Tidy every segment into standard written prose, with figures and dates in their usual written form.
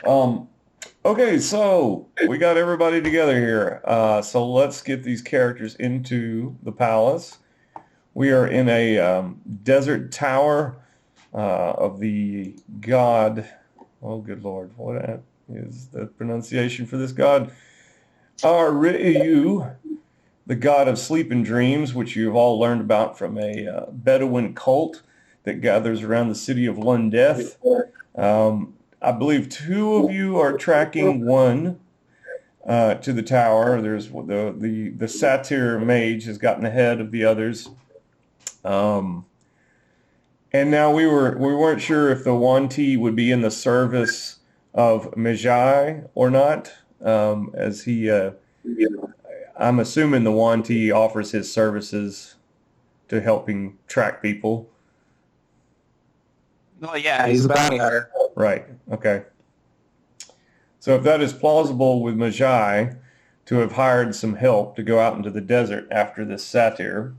Um, okay, so we got everybody together here. So let's get these characters into the palace. We are in a desert tower of the god. Oh, good Lord. What is the pronunciation for this god? Ryu, the god of sleep and dreams, which you've all learned about from a Bedouin cult that gathers around the city of Lundeth. I believe two of you are tracking one to the tower. There's the Satyr mage has gotten ahead of the others. And now we weren't sure if the Yaun-ti would be in the service of Magi or not, as he I'm assuming the Yaun-ti offers his services to helping track people. Well, yeah, he's a bounty hunter. Right. Okay. So if that is plausible with Magi to have hired some help to go out into the desert after this Satyr,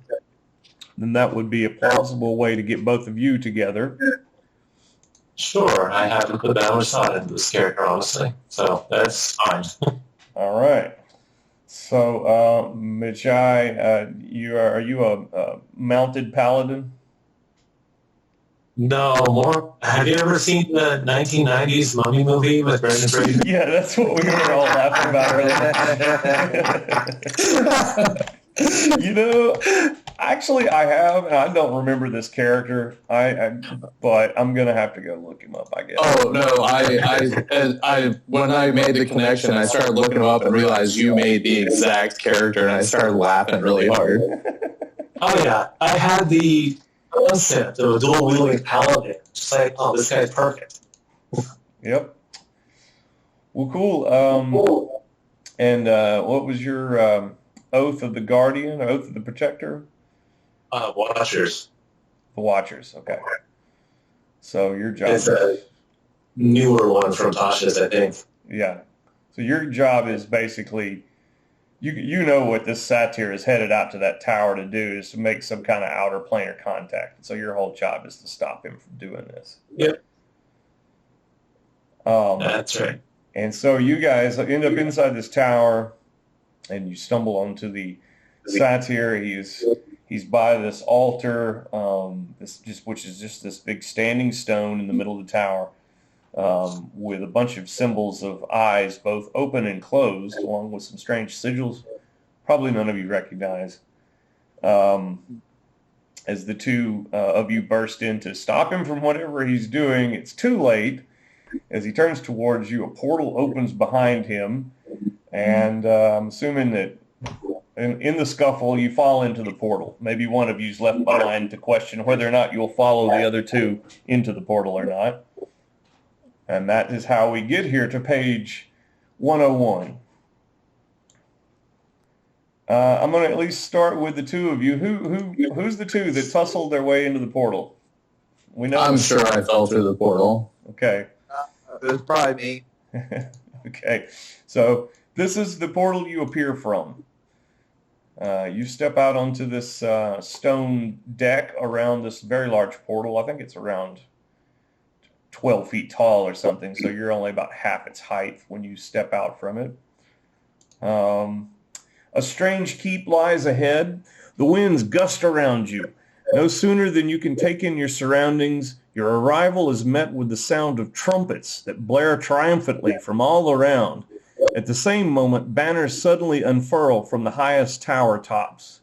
then that would be a plausible way to get both of you together. Sure, I haven't put that much thought into this character, honestly, so that's fine. All right. So, Magi, are you a mounted paladin? No, more. Have you ever seen the 1990s Mummy movie with Brendan Fraser? Yeah, that's what we were all laughing about earlier. You know, actually, I have, and I don't remember this character. But I'm gonna have to go look him up, I guess. Oh no, I when I made the connection, I started looking him up and realized you made the exact character, and I started laughing really hard. Oh yeah, I had the concept of a dual-wielding paladin. Just like, oh, this guy's perfect. Yep. Well, cool. And what was your oath of the guardian, or oath of the protector? Watchers. The Watchers. Okay. So your job. It's a newer one from Tasha's, I think. Yeah. So your job is basically, you know what this Satyr is headed out to that tower to do is to make some kind of outer planar contact. So your whole job is to stop him from doing this. Yep. That's right. And so you guys end up inside this tower, and you stumble onto the Satyr. He's by this altar, which is just this big standing stone in the middle of the tower, with a bunch of symbols of eyes, both open and closed, along with some strange sigils. Probably none of you recognize. As the two of you burst in to stop him from whatever he's doing, it's too late. As he turns towards you, a portal opens behind him, and I'm assuming that in the scuffle, you fall into the portal. Maybe one of you's left behind to question whether or not you'll follow the other two into the portal or not. And that is how we get here to page 101. I'm going to at least start with the two of you. Who's the two that tussled their way into the portal? We know. I'm sure I fell through the portal. Okay. It was probably me. Okay. So this is the portal you appear from. You step out onto this stone deck around this very large portal. I think it's around 12 feet tall or something, so you're only about half its height when you step out from it. A strange keep lies ahead. The winds gust around you. No sooner than you can take in your surroundings, your arrival is met with the sound of trumpets that blare triumphantly from all around. At the same moment, banners suddenly unfurl from the highest tower tops,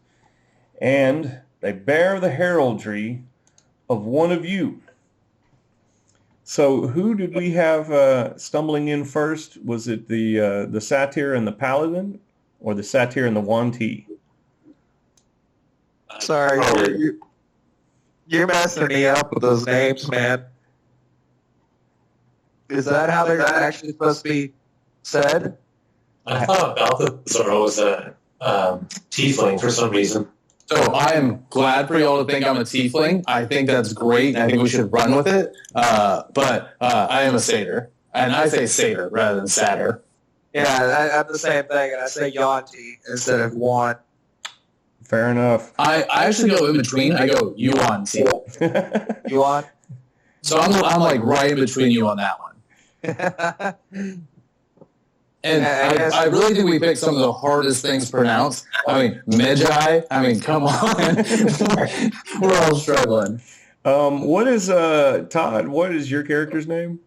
and they bear the heraldry of one of you. So who did we have stumbling in first? Was it the Satyr and the Paladin, or the Satyr and the Yaun-ti? Sorry, you're messing me up with those names, man. Is that how they're actually supposed to be said? I thought Balthazar was a tiefling for some reason. So I am glad for y'all to think I'm a tiefling. I think that's great. I think we should run with it. But I am a satyr. And I say satyr rather than satyr. Yeah, I'm the same thing, and I say Yaun-ti instead of Yuan. Fair enough. I actually go in between. I go Yaun-ti. Yuan? So I'm like right in between you on that one. And I really think we picked some of the hardest things to pronounce. I mean, Magi. I mean, come on. We're all struggling. What is Todd? What is your character's name?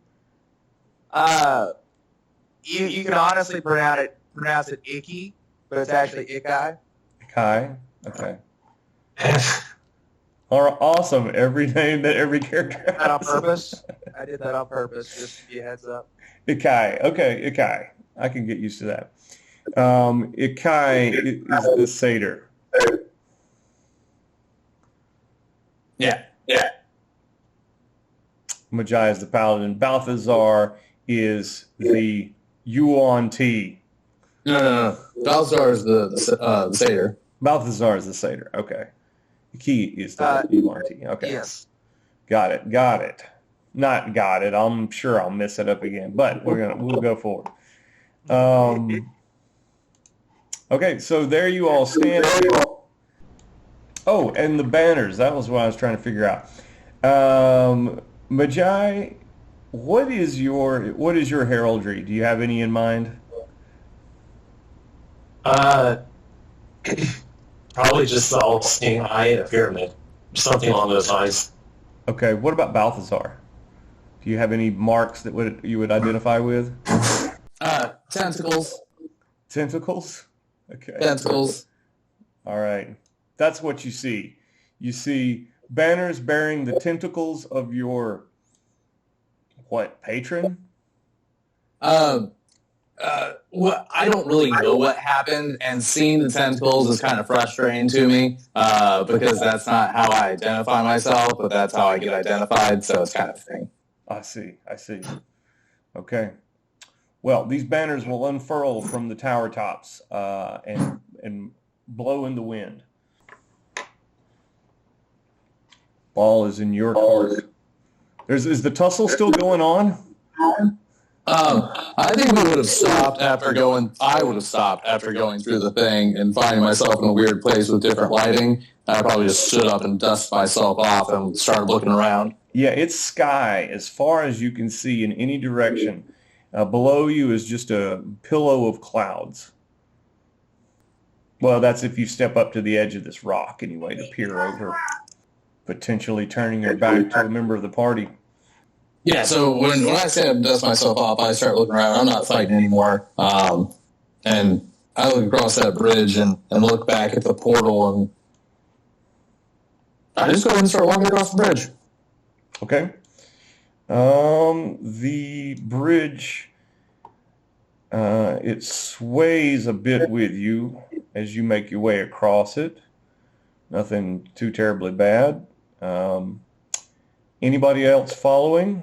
You can honestly pronounce it Icky, but it's actually Ikai. Kai. Okay. Awesome. Every name that every character has. That on purpose. I did that on purpose, just to give you a heads up. Ikai. Okay, Ikai. I can get used to that. Ikai is the satyr. Yeah. Magi is the paladin. Balthazar is the Yaun-ti. No. Balthazar is the satyr. Balthazar is the satyr. Okay. The key is the Yaun-ti. Okay. Yes. Got it. Not got it. I'm sure I'll mess it up again, but we'll go forward. Okay, so there you all stand. Oh, and the banners. That was what I was trying to figure out. Magi, what is your heraldry? Do you have any in mind? Probably just the all-seeing eye and a pyramid. Something along those lines. Okay, what about Balthazar? Do you have any marks that you would identify with? Tentacles. Tentacles? Okay. Tentacles. All right. That's what you see. You see banners bearing the tentacles of your, patron? Well, I don't really know what happened, and seeing the tentacles is kind of frustrating to me because that's not how I identify myself, but that's how I get identified, so it's kind of a thing. I see. Okay. Well, these banners will unfurl from the tower tops and blow in the wind. Ball is in your court. Is the tussle still going on? I think we would have stopped after going. I would have stopped after going through the thing and finding myself in a weird place with different lighting. I probably just stood up and dusted myself off and started looking around. Yeah, it's sky as far as you can see in any direction. Below you is just a pillow of clouds. Well, that's if you step up to the edge of this rock anyway to peer over, potentially turning your back to a member of the party. Yeah, so when I stand up and dust myself off, I start looking around. I'm not fighting anymore. And I look across that bridge and look back at the portal, and I just go ahead and start walking across the bridge. Okay. The bridge, it sways a bit with you as you make your way across it. Nothing too terribly bad. Anybody else following?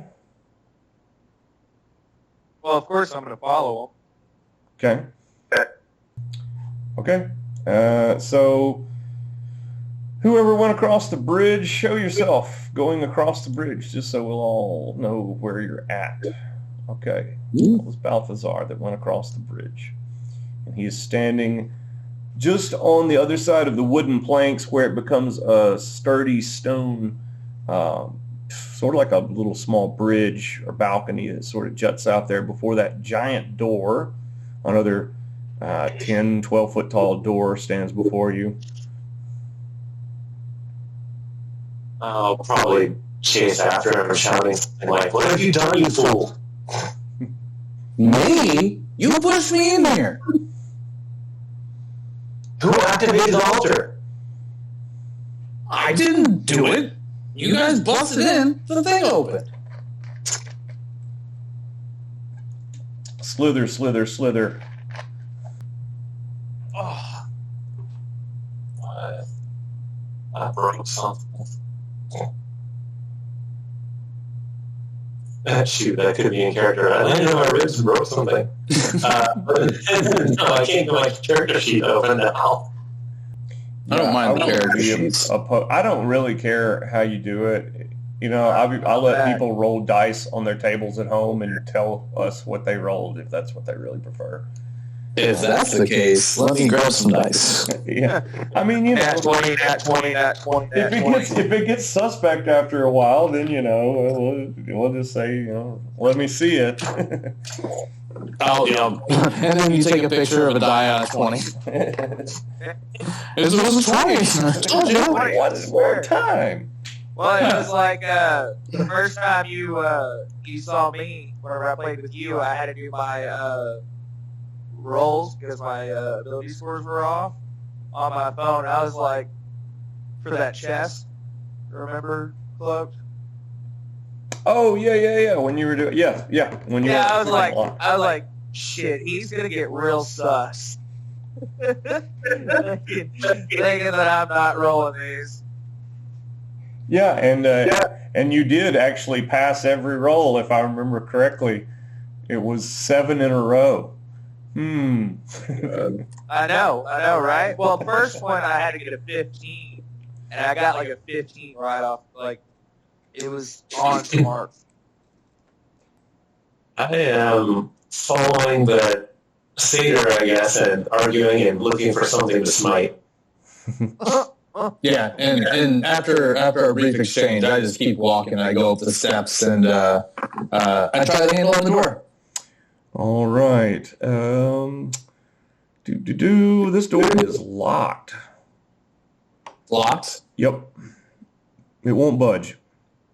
Well, of course I'm going to follow Okay. So whoever went across the bridge, show yourself going across the bridge, just so we'll all know where you're at. Okay. It was Balthazar that went across the bridge. And he is standing just on the other side of the wooden planks where it becomes a sturdy stone, sort of like a little small bridge or balcony that sort of juts out there before that giant door. Another 10, 12-foot tall door stands before you. I'll probably chase after him, shouting something like, "What have you done, you fool?" Me? You pushed me in here. Who activated the altar? I didn't do it. You guys busted in. The thing opened. Slither, slither, slither. Oh, I broke something. Shoot, that could be in character. I didn't know my ribs broke something. But no, I can't get my character sheet open now. I don't mind the character be sheets. I don't really care how you do it. You know, I let people roll dice on their tables at home and tell us what they rolled if that's what they really prefer. If that's the case, let me grab some dice. Yeah, I mean, you know, Nat 20, nat 20, nat 20, nat 20. if it gets suspect after a while, then you know we'll just say, you know, let me see it. Oh, yeah. And then you take a picture of a die on a 20. It was a 20. One more time. Well, it was like the first time you saw me, whenever I played with you, I had to do my rolls because my ability scores were off on my phone. I was like, for that chest, remember, Cloaked? Oh yeah. When you were doing, when you were, I was like, shit, he's gonna get real sus. Thinking that I'm not rolling these. Yeah, and you did actually pass every roll, if I remember correctly. It was 7 in a row. I know, right? Well, the first one I had to get a 15, and I got like a 15 right off. Like, it was on smart. I am following the Satyr, I guess, and arguing and looking for something to smite. Yeah, and after a brief exchange, I just keep walking. I go up the steps and I try the handle on the door. All right. This door is locked. Locked? Yep. It won't budge,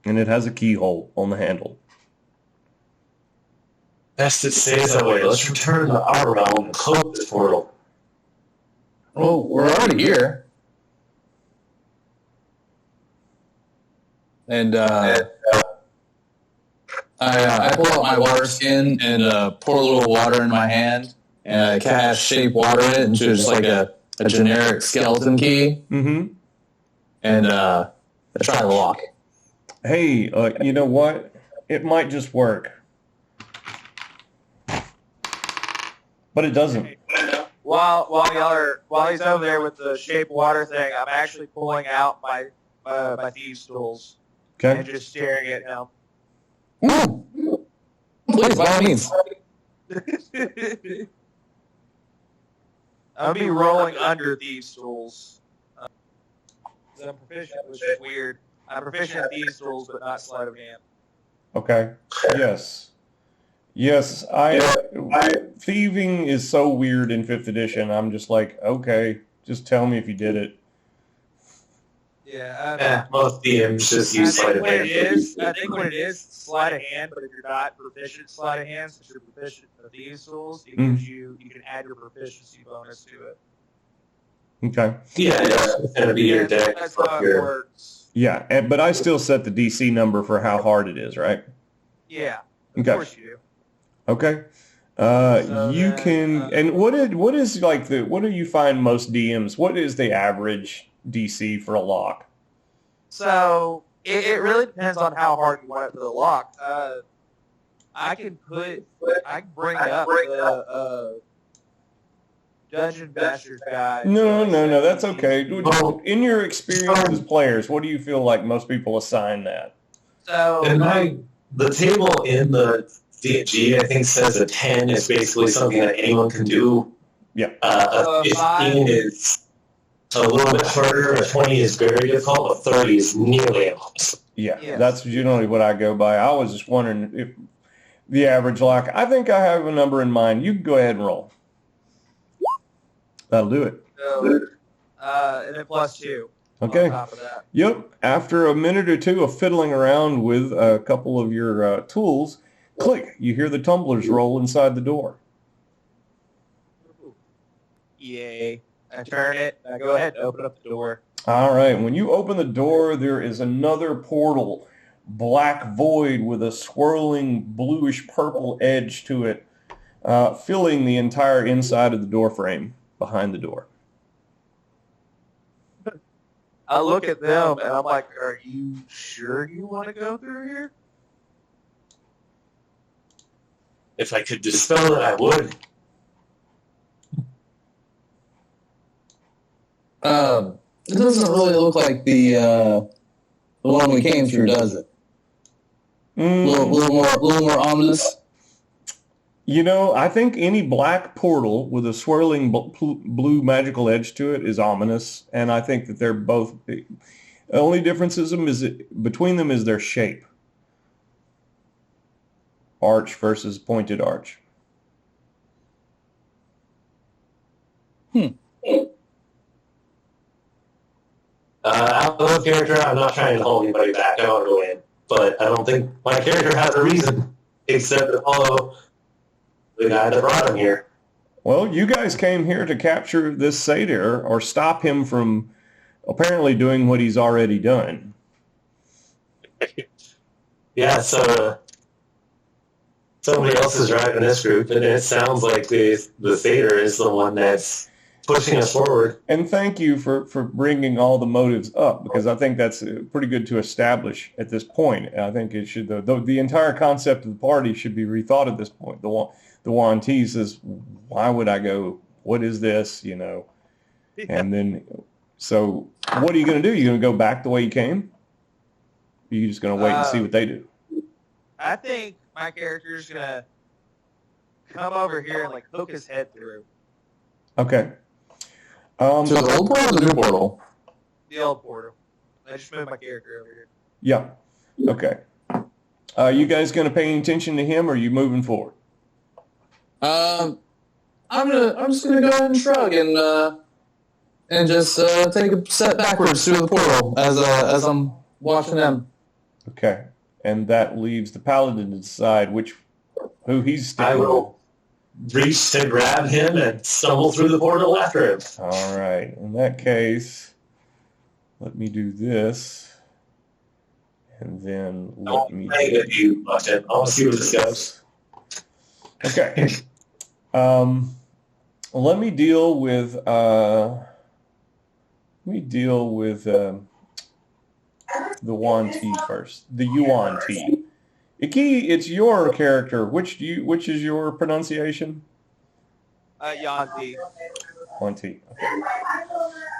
and it has a keyhole on the handle. Best it stays that way. Let's return to our realm and close this portal. Oh, we're already here. And I pull out my water skin and pour a little water in my hand, and I cast shape water in it into just like a generic skeleton key. Mm-hmm. And I try the lock. Hey, you know what? It might just work. But it doesn't. While he's over there with the shape water thing, I'm actually pulling out my my thieves' tools and Okay. just staring at him. Please, by all means. I'll be rolling under thieves' tools. I'm proficient, which is weird. I'm proficient at thieves' tools, but not sleight of hand. Okay. Yes. Thieving is so weird in 5th edition. I'm just like, okay, just tell me if you did it. Yeah. Most DMs just use sleight of hand. I think what it is, sleight of hand. But if you're not proficient at sleight of hand, since you're proficient at thieves' tools, it gives you can add your proficiency bonus to it. Okay. Yeah, it's going to be your deck. That's how it works. Yeah, but I still set the DC number for how hard it is, right? Yeah. Of Okay. course you do. Okay. You can, and what is like what do you find most DMs? What is the average DC for a lock? So it really depends on how hard you want it for the lock. I can bring up the Dungeon Master's guide. No, that's okay. In your experience as players, what do you feel like most people assign that? So The table in the D&G, I think, says a 10 is basically something that anyone can do. Yeah. A 15 is a little bit harder. A 20 is very difficult. A 30 is nearly impossible. Yeah, Yes. that's generally what I go by. I was just wondering if the average lock. I think I have a number in mind. You can go ahead and roll. That'll do it. So, and then +2. Okay. On top of that. Yep. After a minute or two of fiddling around with a couple of your tools, click, you hear the tumblers roll inside the door. Yay. I turn it. I go ahead and open up the door. All right. When you open the door, there is another portal, black void with a swirling bluish purple edge to it, filling the entire inside of the door frame behind the door. I look at them and I'm like, are you sure you want to go through here? If I could dispel it, I would. It doesn't really look like the one we came through, does it? A little more ominous. I think any black portal with a swirling blue magical edge to it is ominous, and I think that they're both. The only difference between them is their shape. Arch versus pointed arch. Out of character, I'm not trying to hold anybody back. I want to win. But I don't think my character has a reason except to follow the guy that brought him here. Well, you guys came here to capture this Satyr or stop him from apparently doing what he's already done. Yeah, so somebody else is driving this group, and it sounds like the Satyr is the one that's pushing us forward. And thank you for bringing all the motives up, because I think that's pretty good to establish at this point. I think it should the entire concept of the party should be rethought at this point. The Yaun-ti says, "Why would I go? What is this?" Yeah. And then, so what are you going to do? You going to go back the way you came? Or are you just going to wait and see what they do? I think my character's gonna come over here and like poke his head through Okay. To the old portal or the new portal? the old portal. I just moved my character over here. Yeah. Okay. You guys going to pay any attention to him, or are you moving forward? I'm just gonna go ahead and shrug and just take a step backwards through the portal as I'm watching them. Okay. And that leaves the paladin to decide who he's sticking I will reach to grab him and stumble through the portal after him. All right. In that case, let me do this. And then let me... Play with you, Watson. I'll see where this goes. Okay. Let me deal with the Yaun-ti first. The Yaun-ti. Iki, it's your character. Which is your pronunciation? Yaun-ti. Yaun-ti. Okay.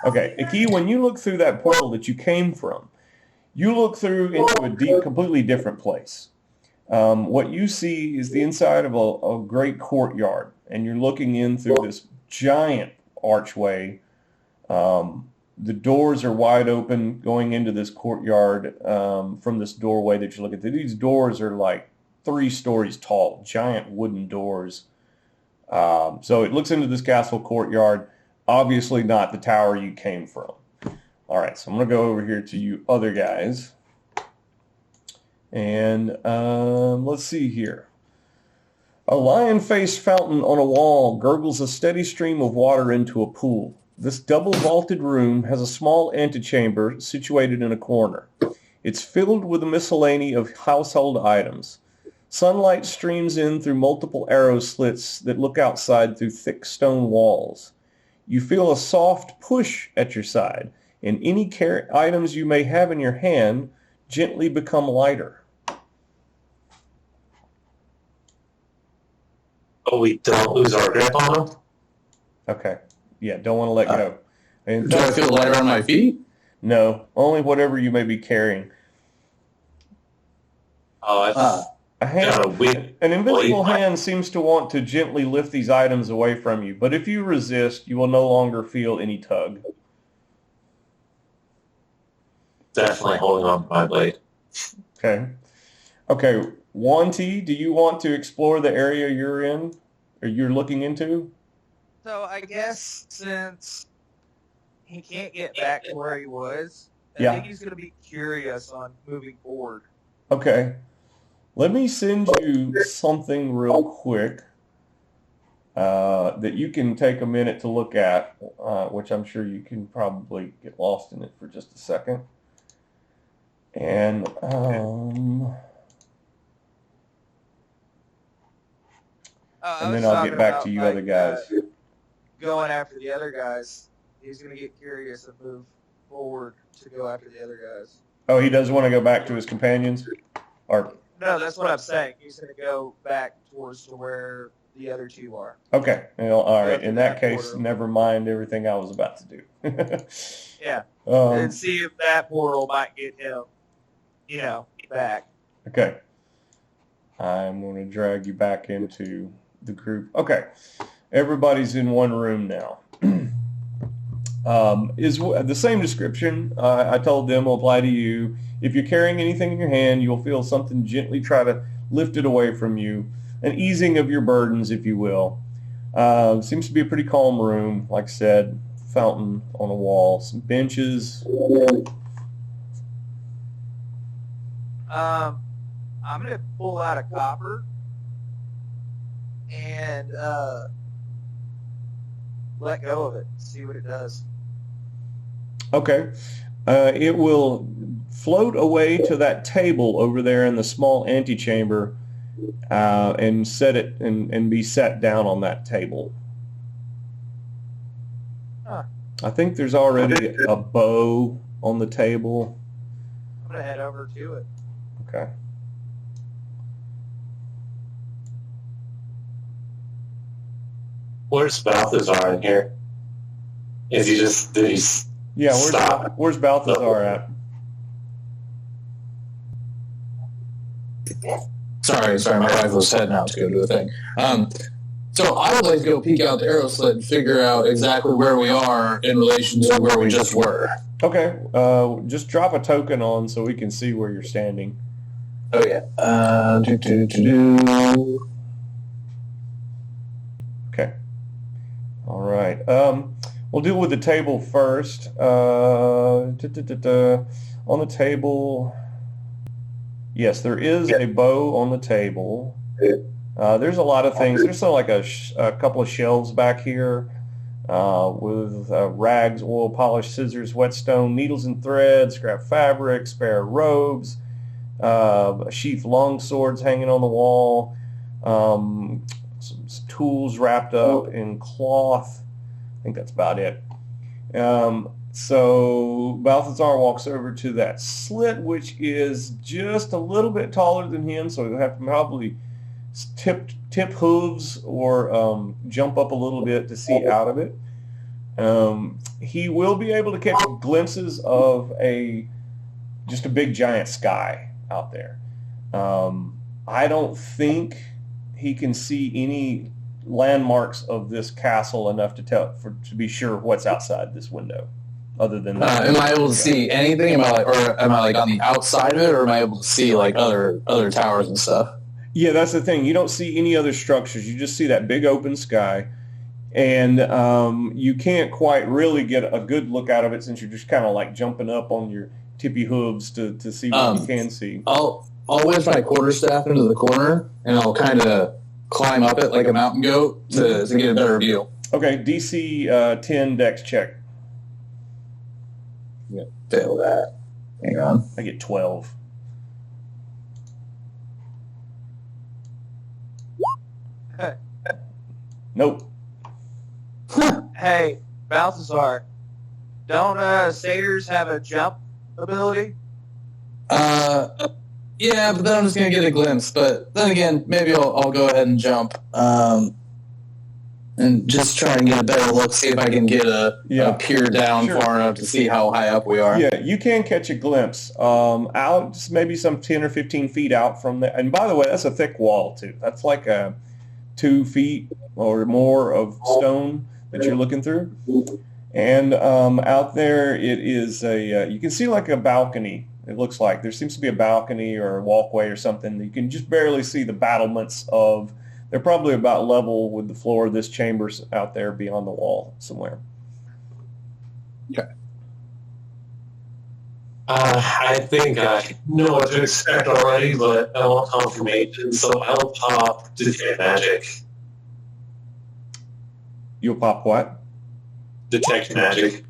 Okay. Iki, when you look through that portal that you came from, you look through into a completely different place. What you see is the inside of a great courtyard, and you're looking in through this giant archway. The doors are wide open going into this courtyard from this doorway that you look at. These doors are like 3 stories tall, giant wooden doors. So it looks into this castle courtyard, obviously not the tower you came from. All right, so I'm going to go over here to you other guys. And let's see here. A lion-faced fountain on a wall gurgles a steady stream of water into a pool. This double-vaulted room has a small antechamber situated in a corner. It's filled with a miscellany of household items. Sunlight streams in through multiple arrow slits that look outside through thick stone walls. You feel a soft push at your side, and any items you may have in your hand gently become lighter. Oh, we don't lose our grip on them? Okay. Yeah, don't want to let go. And Do I feel lighter on my feet? No, only whatever you may be carrying. Oh, An invisible hand seems to want to gently lift these items away from you, but if you resist, you will no longer feel any tug. definitely holding on to my blade. Okay. Okay, Yaun-ti, do you want to explore the area you're in, or you're looking into? So I guess since he can't get back to where he was, I Yeah. think he's going to be curious on moving forward. Okay. Let me send you something real quick that you can take a minute to look at, which I'm sure you can probably get lost in it for just a second. And and then I'll get back to you other guys. Going after the other guys, he's going to get curious and move forward to go after the other guys. Oh, he doesn't want to go back to his companions? Or No, that's what I'm saying. He's going to go back towards to where the other two are. okay. Well, all right. Go In through that that case, portal. never mind everything I was about to do. Yeah. And see if that portal might get him, back. Okay. I'm going to drag you back into the group. Okay, everybody's in one room now. Is the same description I told them will apply to you. If you're carrying anything in your hand, you'll feel something gently try to lift it away from you, an easing of your burdens, if you will. Seems to be a pretty calm room, like I said, fountain on the wall, some benches. I'm gonna pull out a copper and let go of it, see what it does. Okay. It will float away to that table over there in the small antechamber and set it and be set down on that table. Huh. I think there's already a bow on the table. I'm gonna head over to it. Okay. Where's Balthazar in here? Is he just, did he stop? Where's Balthazar at? Sorry, my wife was heading out to go do a thing. So I would like to go peek out the arrow slit and figure out exactly where we are in relation to where we just were. Okay. Just drop a token on so we can see where you're standing. Oh, yeah. Okay. All right. We'll deal with the table first. On the table, yes, there is a bow on the table. There's a lot of things. There's like a couple of shelves back here with rags, oil, polish, scissors, whetstone, needles and threads, scrap fabric, spare robes, a sheath longswords hanging on the wall, some tools wrapped up in cloth. I think that's about it. So Balthazar walks over to that slit, which is just a little bit taller than him, so he'll have to probably tip hooves or jump up a little bit to see out of it. He will be able to catch glimpses of just a big giant sky out there. I don't think he can see any landmarks of this castle enough to be sure what's outside this window, other than that. Am I able to see anything? Am I on the outside of it, or am I able to see like other towers and stuff? Yeah, that's the thing. You don't see any other structures. You just see that big open sky, and you can't quite really get a good look out of it since you're just kind of like jumping up on your tippy hooves to see what you can see. I'll wedge my quarterstaff into the corner, and I'll kind of climb up it like a mountain goat to get a better view. Okay, DC 10 Dex check. Yeah, fail that. Hang on. I get 12. Nope. Hey, Balthazar, don't satyrs have a jump ability? Yeah, but then I'm just gonna get a glimpse. But then again, maybe I'll go ahead and jump, and just try and get a better look. See if I can get a peer down far enough to see how high up we are. Yeah, you can catch a glimpse out, just maybe some 10 or 15 feet out from there. And by the way, that's a thick wall too. That's like 2 feet or more of stone that you're looking through. And out there, it is you can see like a balcony. It looks like there seems to be a balcony or a walkway or something. You can just barely see the battlements of. They're probably about level with the floor of this chamber out there beyond the wall somewhere. Okay. I think I know what to expect already, but I want confirmation, so I'll pop Detect Magic. You'll pop what? Detect Magic.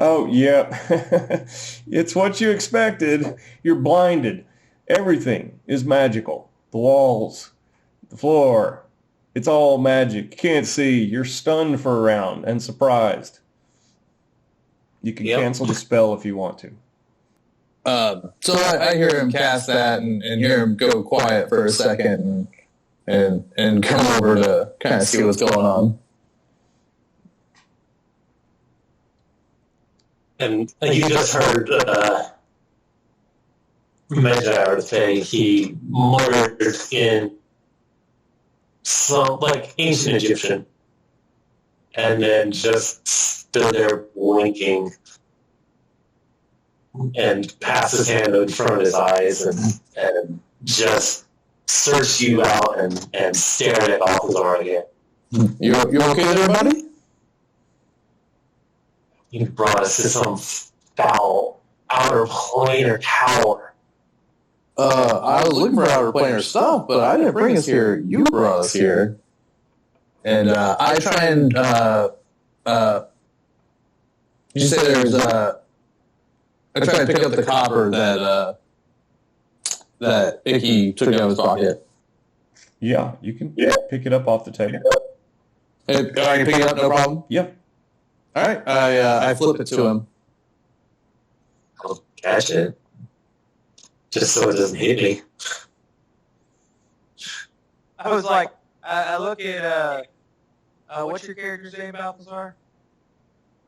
Oh, yeah. It's what you expected. You're blinded. Everything is magical. The walls, the floor, it's all magic. You can't see. You're stunned for a round and surprised. You can cancel the spell if you want to. So I hear him cast that and hear him go quiet for a second and come over to kind of see what's going on. And you just heard Medjar say he murdered in some, like, ancient Egyptian. And then just stood there blinking and passed his hand in front of his eyes and just searched you out and stared at Balthazar again. You okay there, buddy? You brought us to some foul outer planar tower. I was looking for outer planar stuff, but I didn't bring us here. You brought us here. And I try and you say there's I try to pick up the copper that Icky took out of his pocket. Yeah, you can pick it up off the table. I can pick it up, no problem. Yep. All right, I flip it to him. I'll catch it. Just so it doesn't hit me. I was like, I look at, what's your character's name, Balthazar?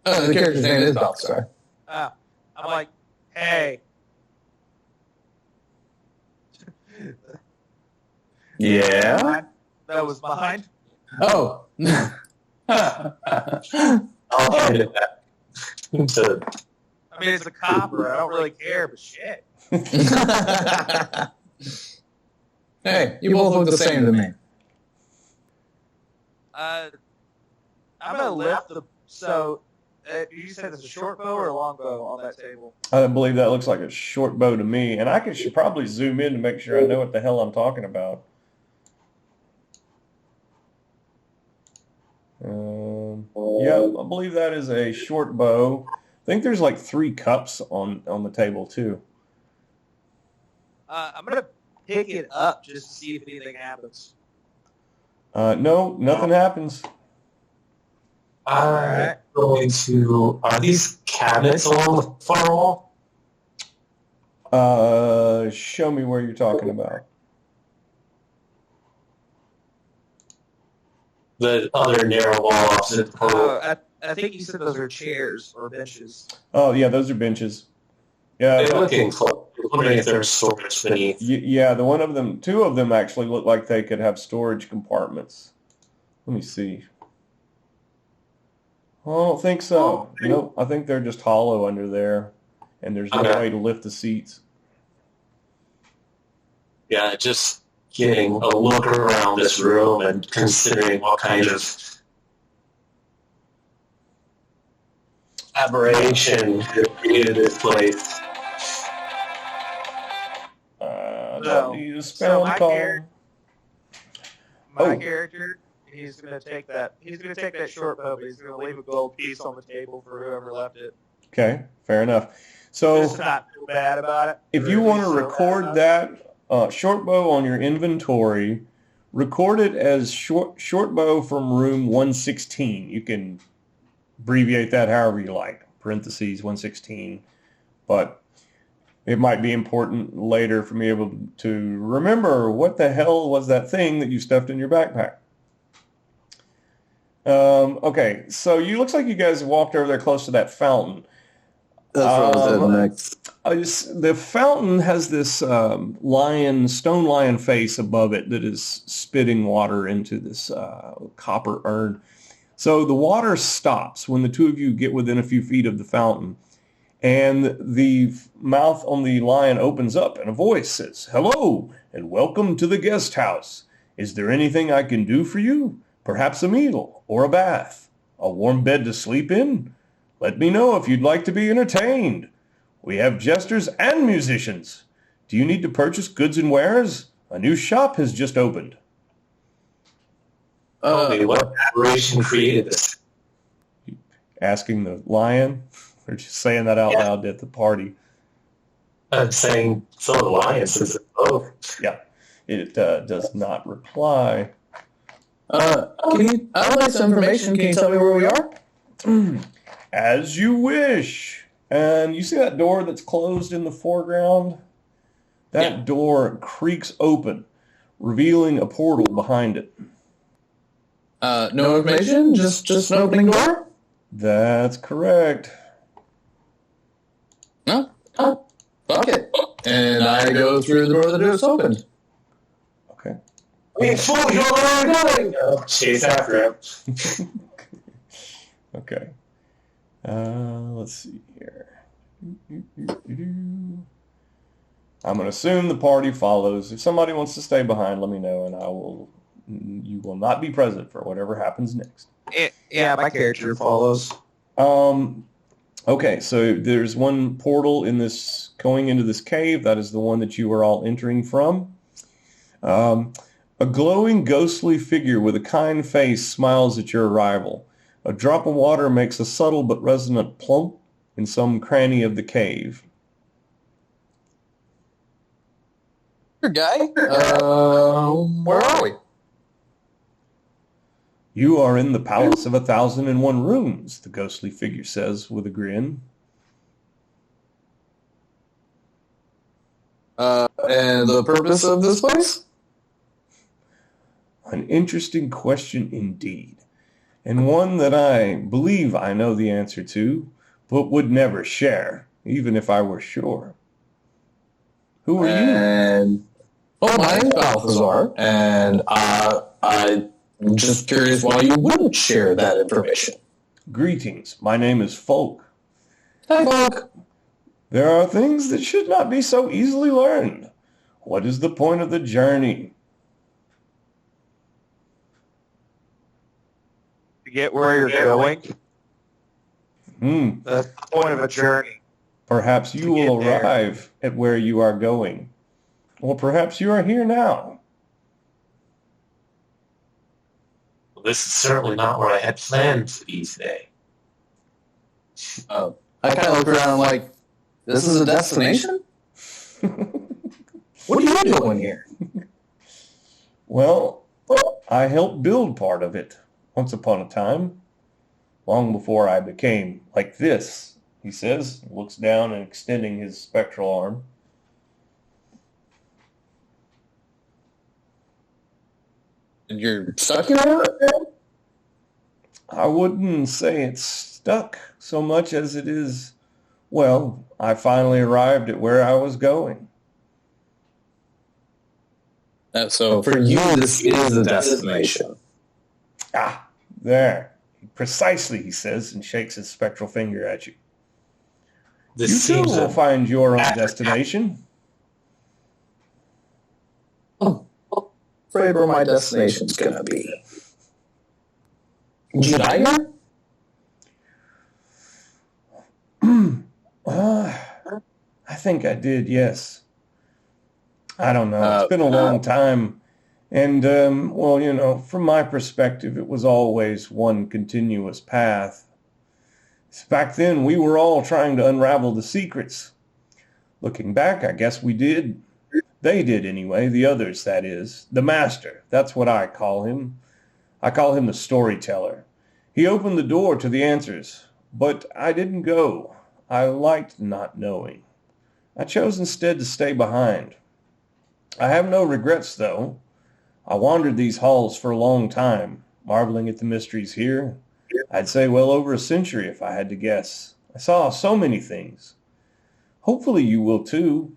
The character's name is Balthazar. I'm like, hey. Yeah? That was mine. Oh. I'll hand it back. I mean, it's a copper. I don't really care, but shit. Hey, you both look the same to me. I'm gonna lift the. So, you said it's a short bow or a long bow on that table? I believe that looks like a short bow to me, and I should probably zoom in to make sure I know what the hell I'm talking about. Yeah, I believe that is a short bow. I think there's like 3 cups on the table too. I'm gonna pick it up just to see if anything happens. No, nothing happens. I'm going to... Are these cabinets along the far wall? Show me where you're talking about. The other narrow wall opposite the portal. I think you said those are chairs or benches. Oh, yeah, those are benches. Yeah, They're looking close. I'm wondering if there's storage beneath. Yeah, the 2 of them actually look like they could have storage compartments. Let me see. I don't think so. Nope, I think they're just hollow under there, and there's no way to lift the seats. Yeah, just getting a look around this room and considering what kind of aberration created this place. Don't need a spell call. My character, he's gonna take that short bow, but he's gonna leave a gold piece on the table for whoever left it. Okay, fair enough. So Just not feel bad about it. if you want to record that short bow on your inventory, record it as short bow from room 116. You can abbreviate that however you like, parentheses 116. But it might be important later for me able to remember what the hell was that thing that you stuffed in your backpack. Okay, so looks like you guys walked over there close to that fountain. That's what I was next. The fountain has this stone lion face above it that is spitting water into this copper urn. So the water stops when the 2 of you get within a few feet of the fountain. And the mouth on the lion opens up and a voice says, "Hello, and welcome to the guest house. Is there anything I can do for you? Perhaps a meal or a bath? A warm bed to sleep in? Let me know if you'd like to be entertained. We have jesters and musicians. Do you need to purchase goods and wares? A new shop has just opened." What aberration created this? Asking the lion, or just saying that out loud at the party? I'm saying so the lion says it both. Yeah, it does not reply. I would like some information. Can you tell me where we are? As you wish. And you see that door that's closed in the foreground? That door creaks open, revealing a portal behind it. No information? Just an opening door? That's correct. No? Oh, fuck it. And I go through the door that is opened. Okay. It's full, you don't know where I'm going! Oh, chase after him. Okay. Let's see here. I'm going to assume the party follows. If somebody wants to stay behind, let me know, and you will not be present for whatever happens next. Yeah, my character follows. Okay, so there's one portal going into this cave. That is the one that you are all entering from. A glowing, ghostly figure with a kind face smiles at your arrival. A drop of water makes a subtle but resonant plump in some cranny of the cave. Here, guy. Where are we? You are in the Palace of 1,001 Rooms, the ghostly figure says with a grin. And the purpose of this place? An interesting question indeed, and one that I believe I know the answer to, but would never share, even if I were sure. Who are you? Oh, my name's Balthazar, and I'm just curious why you wouldn't share that information. Greetings, my name is Folk. Hi, Folk. There are things that should not be so easily learned. What is the point of the journey? To get where you're going. That's the point of a journey. Perhaps you will arrive at where you are going. Or perhaps you are here now. Well, this is certainly not where I had planned to be today. I kind of look around like, this is a destination? What are you doing here? Well, I helped build part of it once upon a time, long before I became like this, he says, looks down and extending his spectral arm. You're stuck here? I wouldn't say it's stuck so much as it is, well, I finally arrived at where I was going. So for you, this is a destination. Ah, there. Precisely, he says, and shakes his spectral finger at you. This You too seems will find your own destination. Afraid where my destination's gonna be. Did you die here? I think I did, yes. I don't know. It's been a long time. And, well, you know, from my perspective, it was always one continuous path. Back then, we were all trying to unravel the secrets. Looking back, I guess we did. They did anyway, the others, that is. The master, that's what I call him. I call him the storyteller. He opened the door to the answers, but I didn't go. I liked not knowing. I chose instead to stay behind. I have no regrets, though. I wandered these halls for a long time, marveling at the mysteries here. I'd say well over a century if I had to guess. I saw so many things. Hopefully you will too.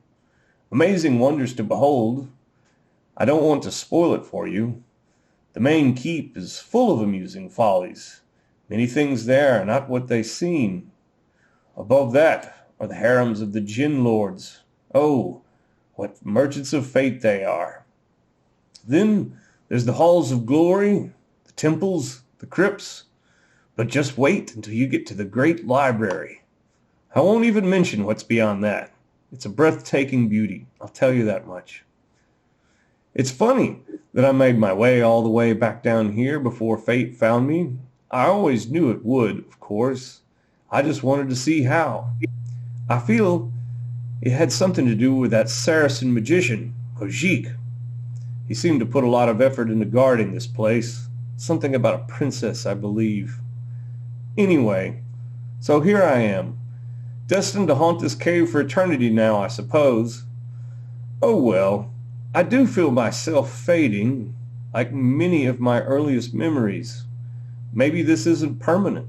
Amazing wonders to behold. I don't want to spoil it for you. The main keep is full of amusing follies. Many things there are not what they seem. Above that are the harems of the Jinn lords. Oh, what merchants of fate they are. Then there's the halls of glory, the temples, the crypts. But just wait until you get to the great library. I won't even mention what's beyond that. It's a breathtaking beauty, I'll tell you that much. It's funny that I made my way all the way back down here before fate found me. I always knew it would, of course. I just wanted to see how. I feel it had something to do with that Saracen magician, Kojik. He seemed to put a lot of effort into guarding this place. Something about a princess, I believe. Anyway, so here I am, destined to haunt this cave for eternity now, I suppose. Oh well, I do feel myself fading, like many of my earliest memories. Maybe this isn't permanent.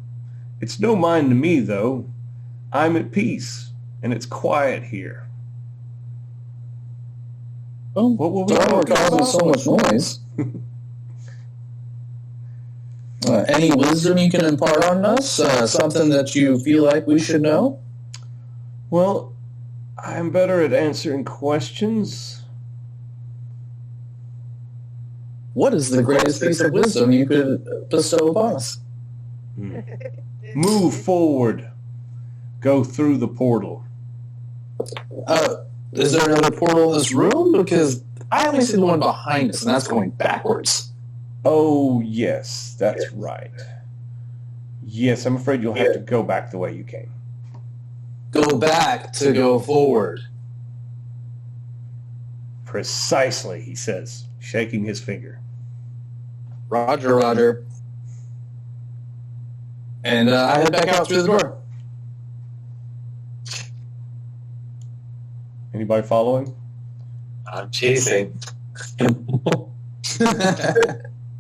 It's no mind to me, though. I'm at peace, and it's quiet here. Oh, What were we sorry we're talking causing about? so much noise. Any wisdom you can impart on us? Something that you feel like we should know? Well, I'm better at answering questions. What is the greatest piece of wisdom you could bestow upon us? Move forward. Go through the portal. Is there another portal in this room? Because I only see the one behind us, and that's going backwards. Oh, yes, that's right. Yes, I'm afraid you'll have to go back the way you came. Go back to go forward. Precisely, he says, shaking his finger. Roger, Roger. And I head back out through the door. Anybody following? I'm chasing.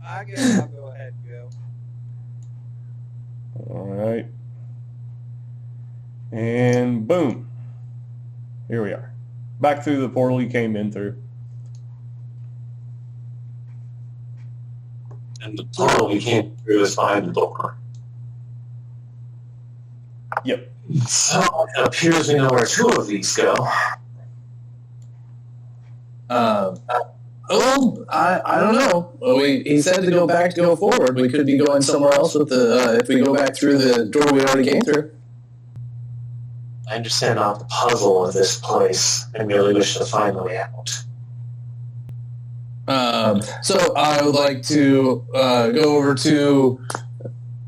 I guess I'll go ahead and go. All right. And boom. Here we are. Back through the portal you came in through. And the portal we came through is behind the door. Yep. So it appears we know where two of these go. I don't know. He said to go back to go forward. We could be going somewhere else with the if we go back through the door we already came through. I understand not the puzzle of this place. I merely wish to find the way out. So I would like to go over to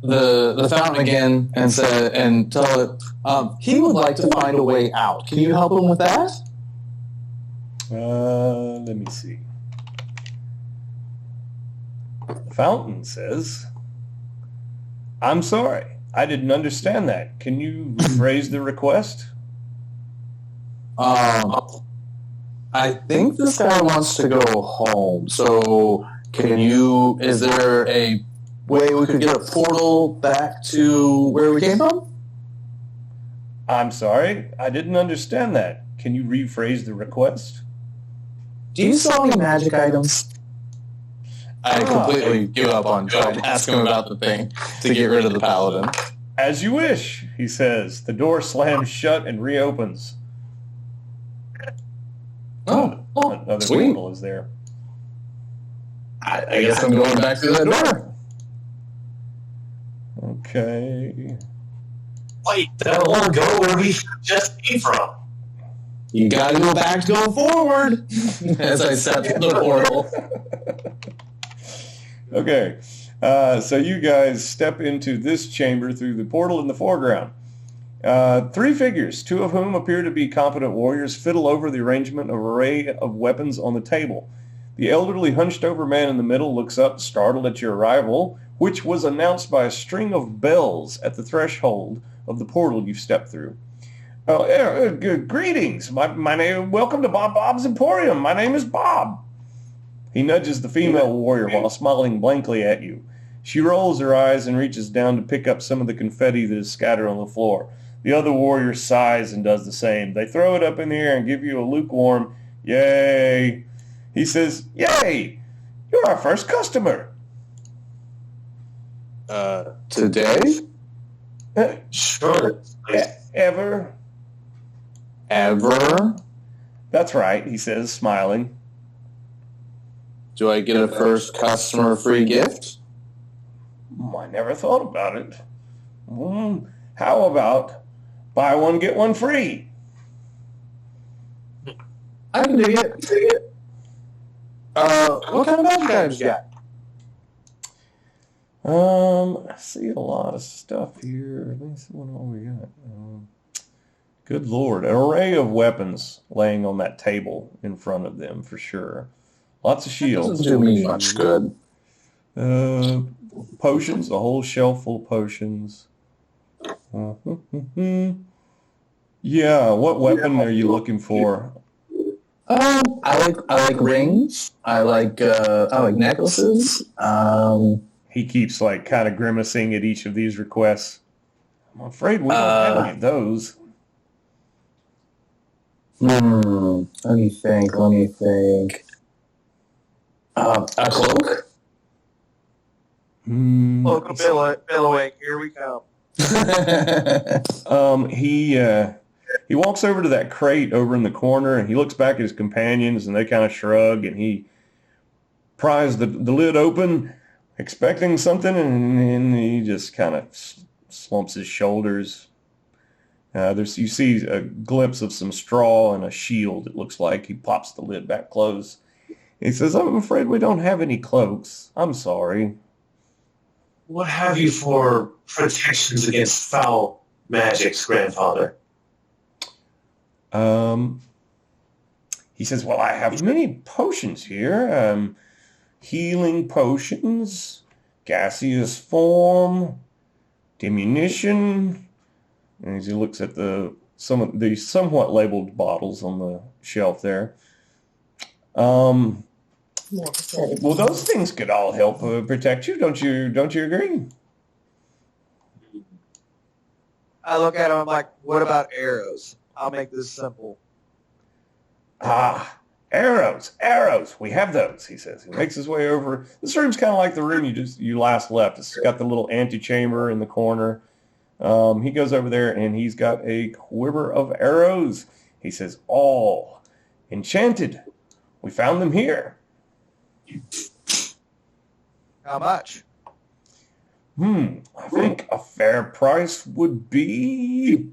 the fountain again and tell it he would like to find a way out. Can you help him with that? Let me see. The fountain says, I'm sorry, I didn't understand that. Can you rephrase the request? I think this guy wants to go home. So is there a way we could get a portal back to where we came from? I'm sorry, I didn't understand that. Can you rephrase the request? Do you sell any magic items? I completely give up on trying to ask him about the thing to get rid of the paladin. As you wish, he says. The door slams shut and reopens. Another sweet. portal is there. I guess I'm going back through that door. Okay. Wait, that won't go where we just came from. You gotta go back to go forward. As I step through the portal. Okay. So you guys step into this chamber through the portal in the foreground. Three figures, two of whom appear to be competent warriors, fiddle over the arrangement of an array of weapons on the table. The elderly, hunched-over man in the middle looks up, startled at your arrival, which was announced by a string of bells at the threshold of the portal you've stepped through. Greetings. My name. Welcome to Bob's Emporium. My name is Bob. He nudges the female warrior while smiling blankly at you. She rolls her eyes and reaches down to pick up some of the confetti that is scattered on the floor. The other warrior sighs and does the same. They throw it up in the air and give you a lukewarm, yay. He says, yay, you're our first customer. Today? Sure. Ever? Ever? That's right, he says, smiling. Do I get a first customer free gift? I never thought about it. How about buy one, get one free? I can dig it. What kind of magic items you got? I see a lot of stuff here. Let me see what all we got. Good Lord. An array of weapons laying on that table in front of them, for sure. Lots of shields. Doesn't do me much good. Potions, a whole shelf full of potions. Yeah, what weapon are you looking for? I like rings. I like necklaces. He keeps like kind of grimacing at each of these requests. I'm afraid we don't have any of those. Let me think. A cloak? Local billowing, here we come. He walks over to that crate over in the corner, and he looks back at his companions, and they kind of shrug, and he pries the lid open, expecting something, and he just kind of slumps his shoulders. You see a glimpse of some straw and a shield, it looks like. He pops the lid back closed. He says, I'm afraid we don't have any cloaks. I'm sorry. What have you for protections against foul magics, grandfather? He says, well, I have many potions here. Healing potions, gaseous form, diminution. And as he looks at some of the somewhat labeled bottles on the shelf there. Well, those things could all help protect you, don't you agree? I look at him, I'm like, what about arrows? I'll make this simple. Arrows. We have those, he says. He makes his way over. This room's kind of like the room you last left. It's got the little antechamber in the corner. He goes over there, and he's got a quiver of arrows. He says, all enchanted. We found them here. How much? I think a fair price would be...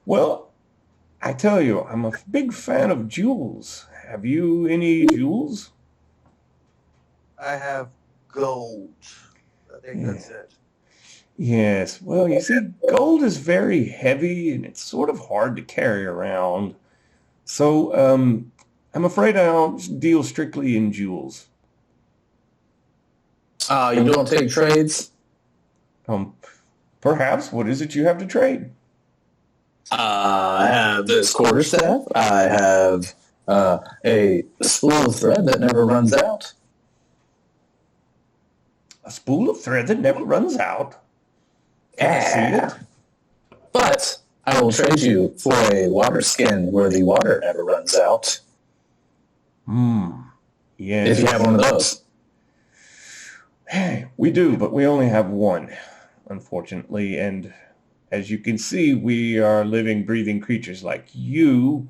Well, I tell you, I'm a big fan of jewels. Have you any jewels? I have gold. I think that's it. Yes. Well, you see, gold is very heavy, and it's sort of hard to carry around. So, I'm afraid I don't deal strictly in jewels. You don't take trades? Perhaps. What is it you have to trade? I have this quarterstaff. I have a spool of thread that never runs out. A spool of thread that never runs out? Can I see it? But I will trade you for a water skin where the water never runs out. Yeah. If you have one of those. We do, but we only have one, unfortunately. And as you can see, we are living, breathing creatures like you.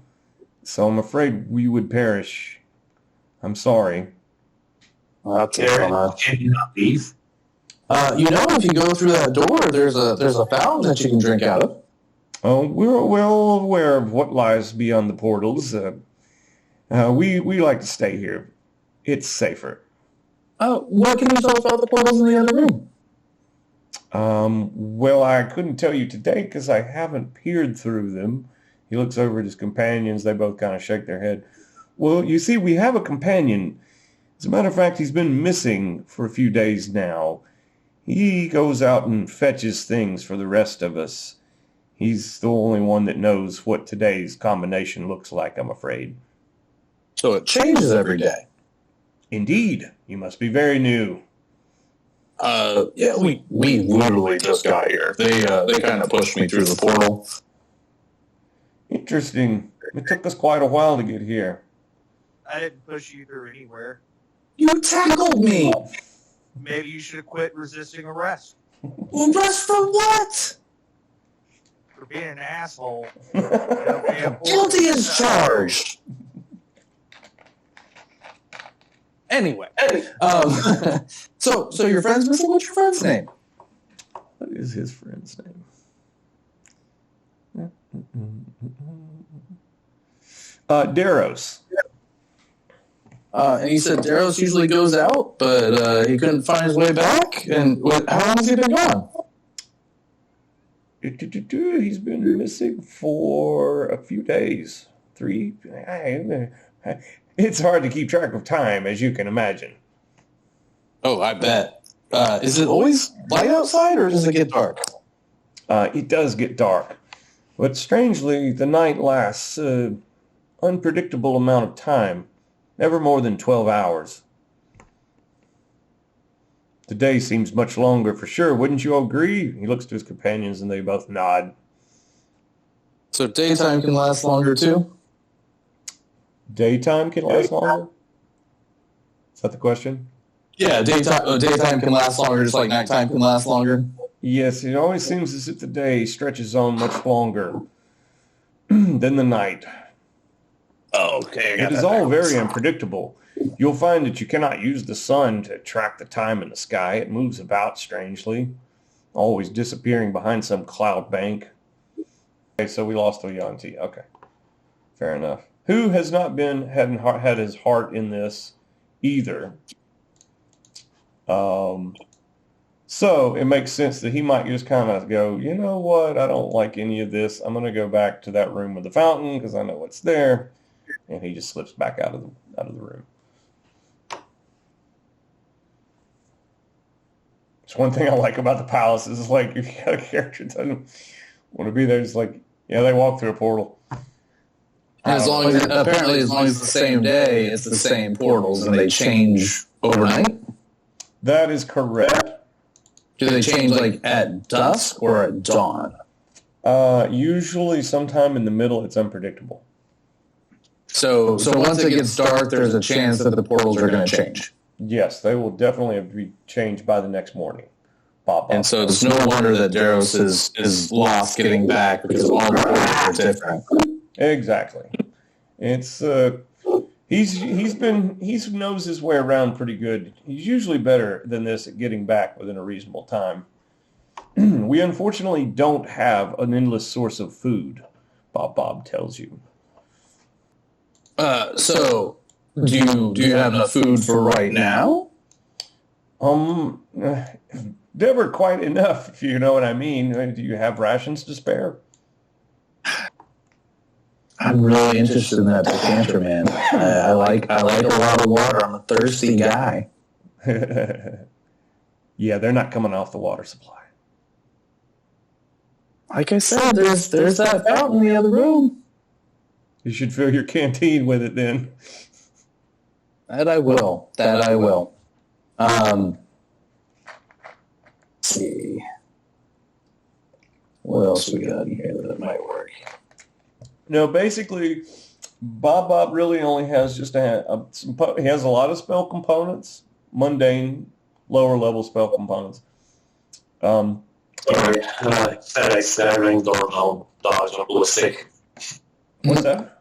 So I'm afraid we would perish. I'm sorry. Can you not leave? If you go through that door, there's a fountain that you can drink out of. Oh, we're well aware of what lies beyond the portals. We like to stay here. It's safer. What can you tell us about the portals in the other room? Well, I couldn't tell you today because I haven't peered through them. He looks over at his companions. They both kind of shake their head. Well, you see, we have a companion. As a matter of fact, he's been missing for a few days now. He goes out and fetches things for the rest of us. He's the only one that knows what today's combination looks like, I'm afraid. So it changes every day. Indeed. You must be very new. Yeah, we literally just got here. They kind of pushed me through the portal. Interesting. It took us quite a while to get here. I didn't push you through anywhere. You tackled me! Maybe you should have quit resisting arrest. Arrest for what? For being an asshole. Guilty as charged! Anyway, so your friend's missing? What's your friend's name? What is his friend's name? Daros. And he said Daros usually goes out, but he couldn't find his way back. And how long has he been gone? He's been missing for a few days. 3. It's hard to keep track of time, as you can imagine. Oh, I bet. Is it always light outside, or does it get dark? It does get dark. But strangely, the night lasts an unpredictable amount of time. Never more than 12 hours. The day seems much longer for sure. Wouldn't you agree? He looks to his companions, and they both nod. So daytime can last longer too? Daytime can last longer? Is that the question? Yeah, daytime can last longer, just like nighttime can last longer. Yes, it always seems as if the day stretches on much longer than the night. Oh, okay. It is all very unpredictable. You'll find that you cannot use the sun to track the time in the sky. It moves about strangely, always disappearing behind some cloud bank. Okay, so we lost the Yaun-ti. Okay, fair enough. Who has not had his heart in this either? So it makes sense that he might just kind of go, you know what, I don't like any of this. I'm going to go back to that room with the fountain because I know what's there. And he just slips back out of the room. It's one thing I like about the palace is like if you got a character that doesn't want to be there, it's like, yeah, they walk through a portal. And as long as it's the same day, it's the same portals, and they change overnight. That is correct. Do they change like at dusk or at dawn? Usually, sometime in the middle, it's unpredictable. So once it gets dark, there's a chance that the portals are going to change. Yes, they will definitely be changed by the next morning. Bob. And so it's no wonder that Daros is lost getting back because all the portals are different. Exactly. It's he knows his way around pretty good. He's usually better than this at getting back within a reasonable time. We unfortunately don't have an endless source of food, Bob tells you. So do you have enough food for right now? Never quite enough, if you know what I mean. Do you have rations to spare? I'm really interested in that decanter, man. I like a lot of water. I'm a thirsty guy. Yeah, they're not coming off the water supply. Like I said, there's that fountain in the other room. You should fill your canteen with it then. That I will. Let's see. What else we got in here that might work? No, basically, Bob really only has just he has a lot of spell components, mundane, lower level spell components. Sorry, I rang doorbell. Dogs went ballistic. What's that?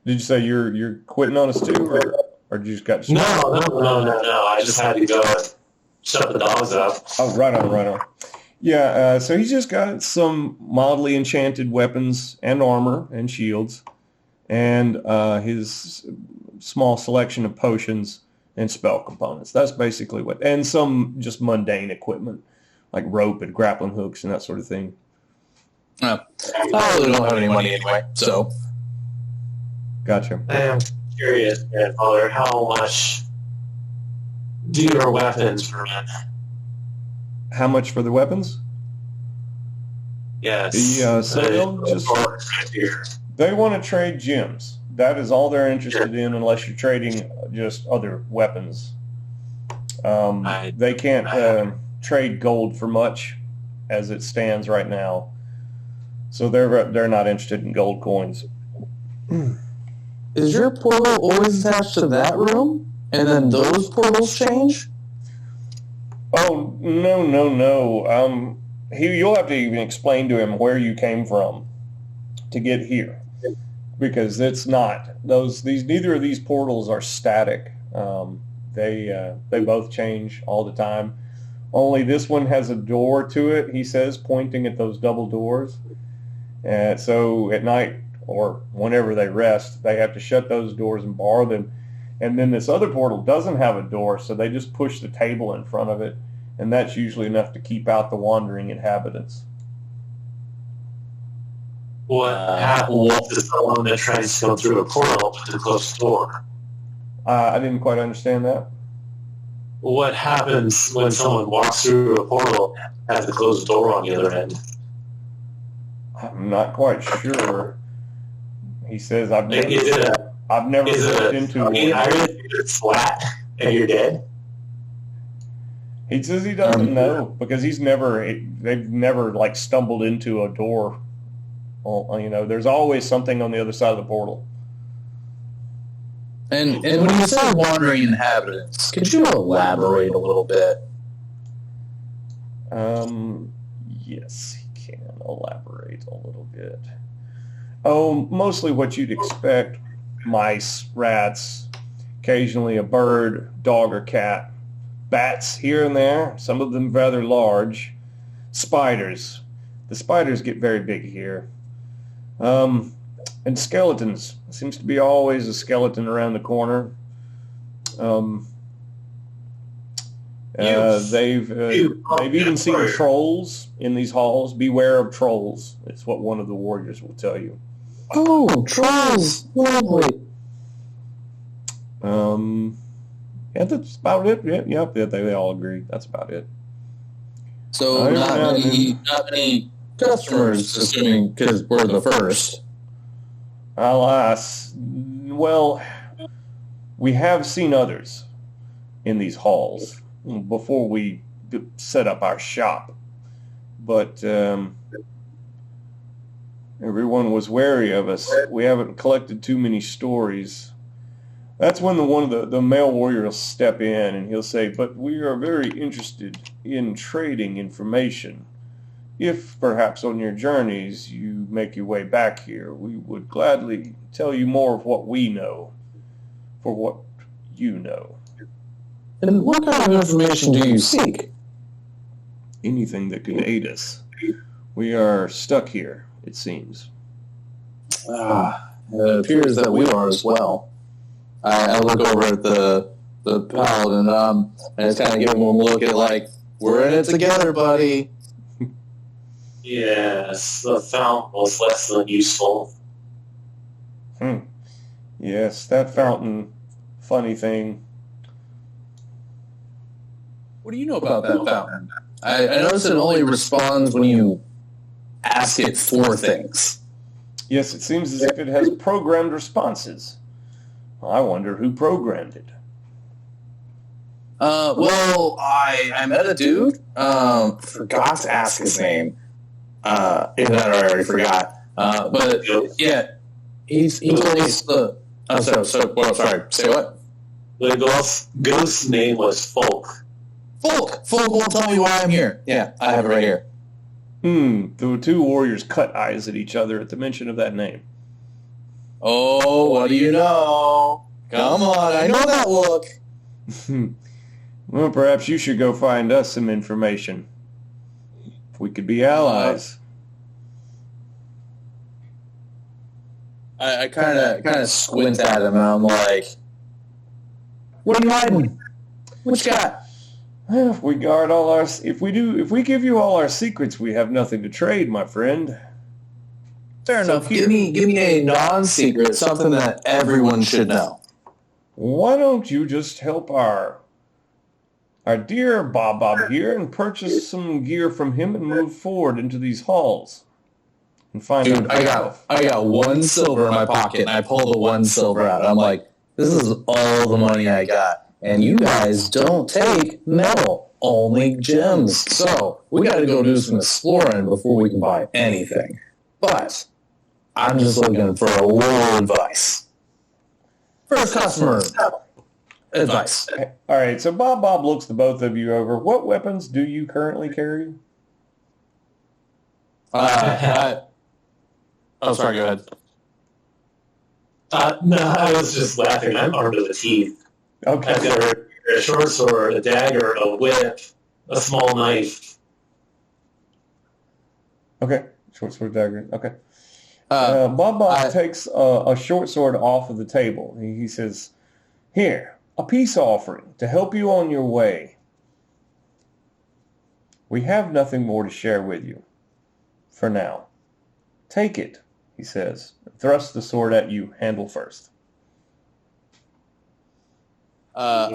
Did you say you're quitting on us too, or you just got? No. I just had to go and shut the dogs up. Oh, right on. Yeah, so he's just got some mildly enchanted weapons and armor and shields, and his small selection of potions and spell components. That's basically and some just mundane equipment like rope and grappling hooks and that sort of thing. I really don't have any money anyway, so. Gotcha. I am curious, grandfather, how much do your weapons run? How much for the weapons? Yes. So they want to trade gems. That is all they're interested in, unless you're trading just other weapons. They can't trade gold for much as it stands right now. So they're not interested in gold coins. Is your portal always attached to that room, and then those portals change? Oh, no. You'll have to even explain to him where you came from to get here, because it's not neither of these portals are static. They both change all the time. Only this one has a door to it, he says, pointing at those double doors. And so at night or whenever they rest, they have to shut those doors and bar them. And then this other portal doesn't have a door, so they just push the table in front of it, and that's usually enough to keep out the wandering inhabitants. What happens to someone that tries to go through a portal with a closed door? I didn't quite understand that. What happens when someone walks through a portal and has a closed door on the other end? I'm not quite sure. He says, I've never stepped into one. It's flat and you're dead? He says he doesn't know because they've never like stumbled into a door. Well, there's always something on the other side of the portal. And when you say wandering inhabitants, could you elaborate a little bit? Yes, he can elaborate a little bit. Oh, mostly what you'd expect: mice, rats, occasionally a bird, dog or cat, bats here and there, some of them rather large, spiders. The spiders get very big here. And skeletons. Seems to be always a skeleton around the corner. They've even seen trolls in these halls. Beware of trolls. It's what one of the warriors will tell you. Oh, trolls! Lovely. Yeah, that's about it. Yeah, they all agree. That's about it. So not many customers, assuming because we're the first. Alas, well, we have seen others in these halls before we set up our shop, but everyone was wary of us. We haven't collected too many stories. That's when one of the male warriors will step in and he'll say, "But we are very interested in trading information. If perhaps on your journeys you make your way back here, we would gladly tell you more of what we know for what you know." And what kind of information do you seek? Anything that could aid us. We are stuck here, it seems. It appears that we are as well. I look over at the paladin and just kind of give him a look at like, we're in it together, buddy. Yes, the fountain was less than useful. Yes, that fountain, funny thing. What do you know about that fountain? I notice it only responds when you ask it for things. Yes, it seems as if it has programmed responses. I wonder who programmed it. Well, I met a dude. Forgot to ask his name. If that I already forgot. But yeah, he told me the. Sorry. Say what? The ghost's name was Folk. Folk won't tell me why I'm here. Yeah, I have it right here. The two warriors cut eyes at each other at the mention of that name. Oh, what do you know? Come on, I know that look. Well, perhaps you should go find us some information. We could be allies. I kind of squint at him and I'm like, "What are you hiding? What you got?" If we guard all our, if we give you all our secrets, we have nothing to trade, my friend. Fair enough. Give me a non-secret, something that everyone should know. Why don't you just help our dear Bob here and purchase some gear from him and move forward into these halls and find out. I got 1 silver in my pocket and I pull the 1 silver out. I'm like, this is all the money I got. And you guys don't take metal, only gems. So we got to go do some exploring before we can buy anything. But I'm just looking for a little advice. First customer advice. All right, so Bob looks the both of you over. What weapons do you currently carry? Sorry, go ahead. No, I was just laughing. I'm armed to the teeth. Okay. I've got a short sword, a dagger, a whip, a small knife. Okay, short sword, dagger. Okay. Bob takes a short sword off of the table. He says, "Here, a peace offering to help you on your way. We have nothing more to share with you for now. Take it," he says. Thrust the sword at you, handle first. I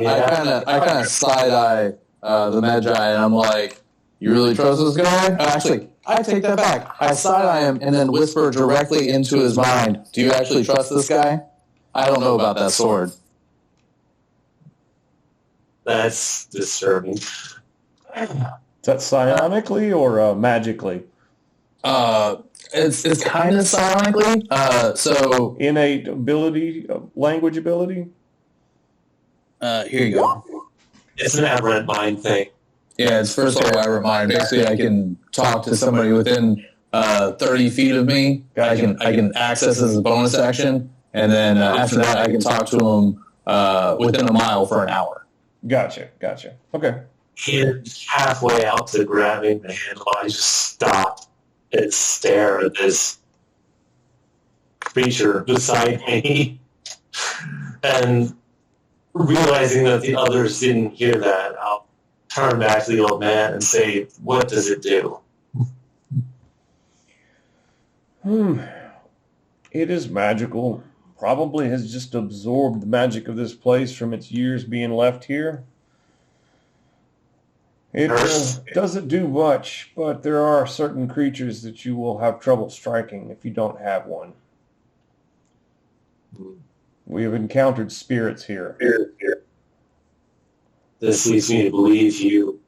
kind of side eye the Magi, and I'm like, "You really trust this guy?" Actually, I take that back. I side eye him and then whisper directly into his mind, "Do you actually trust this guy? I don't know about that sword." That's disturbing. that psionically or magically? It's kind of psionically. So Innate ability, language ability? here you go. It's an aberrant mind thing. Yeah, it's first level aberrant mind. Basically, I can talk to somebody within 30 feet of me. Gotcha. I can access as a bonus action, and then after that, I can talk to them within a mile for an hour. Gotcha. Okay. He's halfway out to grabbing the handle. I just stop and stare at this creature beside me. And realizing that the others didn't hear that, I'll turn back to the old man and say, what does it do? It is magical. Probably has just absorbed the magic of this place from its years being left here. It doesn't do much, but there are certain creatures that you will have trouble striking if you don't have one. We have encountered spirits here. This leads me to believe you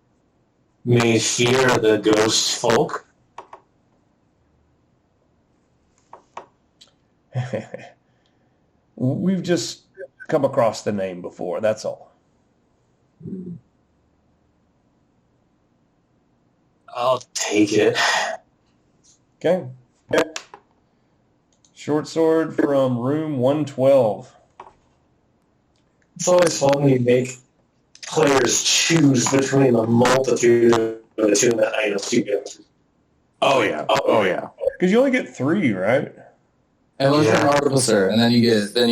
may fear the ghost folk. We've just come across the name before, that's all. I'll take it. Okay. Short sword from room 112. It's always fun when you make players choose between a multitude of attunement items you get. Oh yeah. Because you only get 3, right? Unless you're an artificer, and then you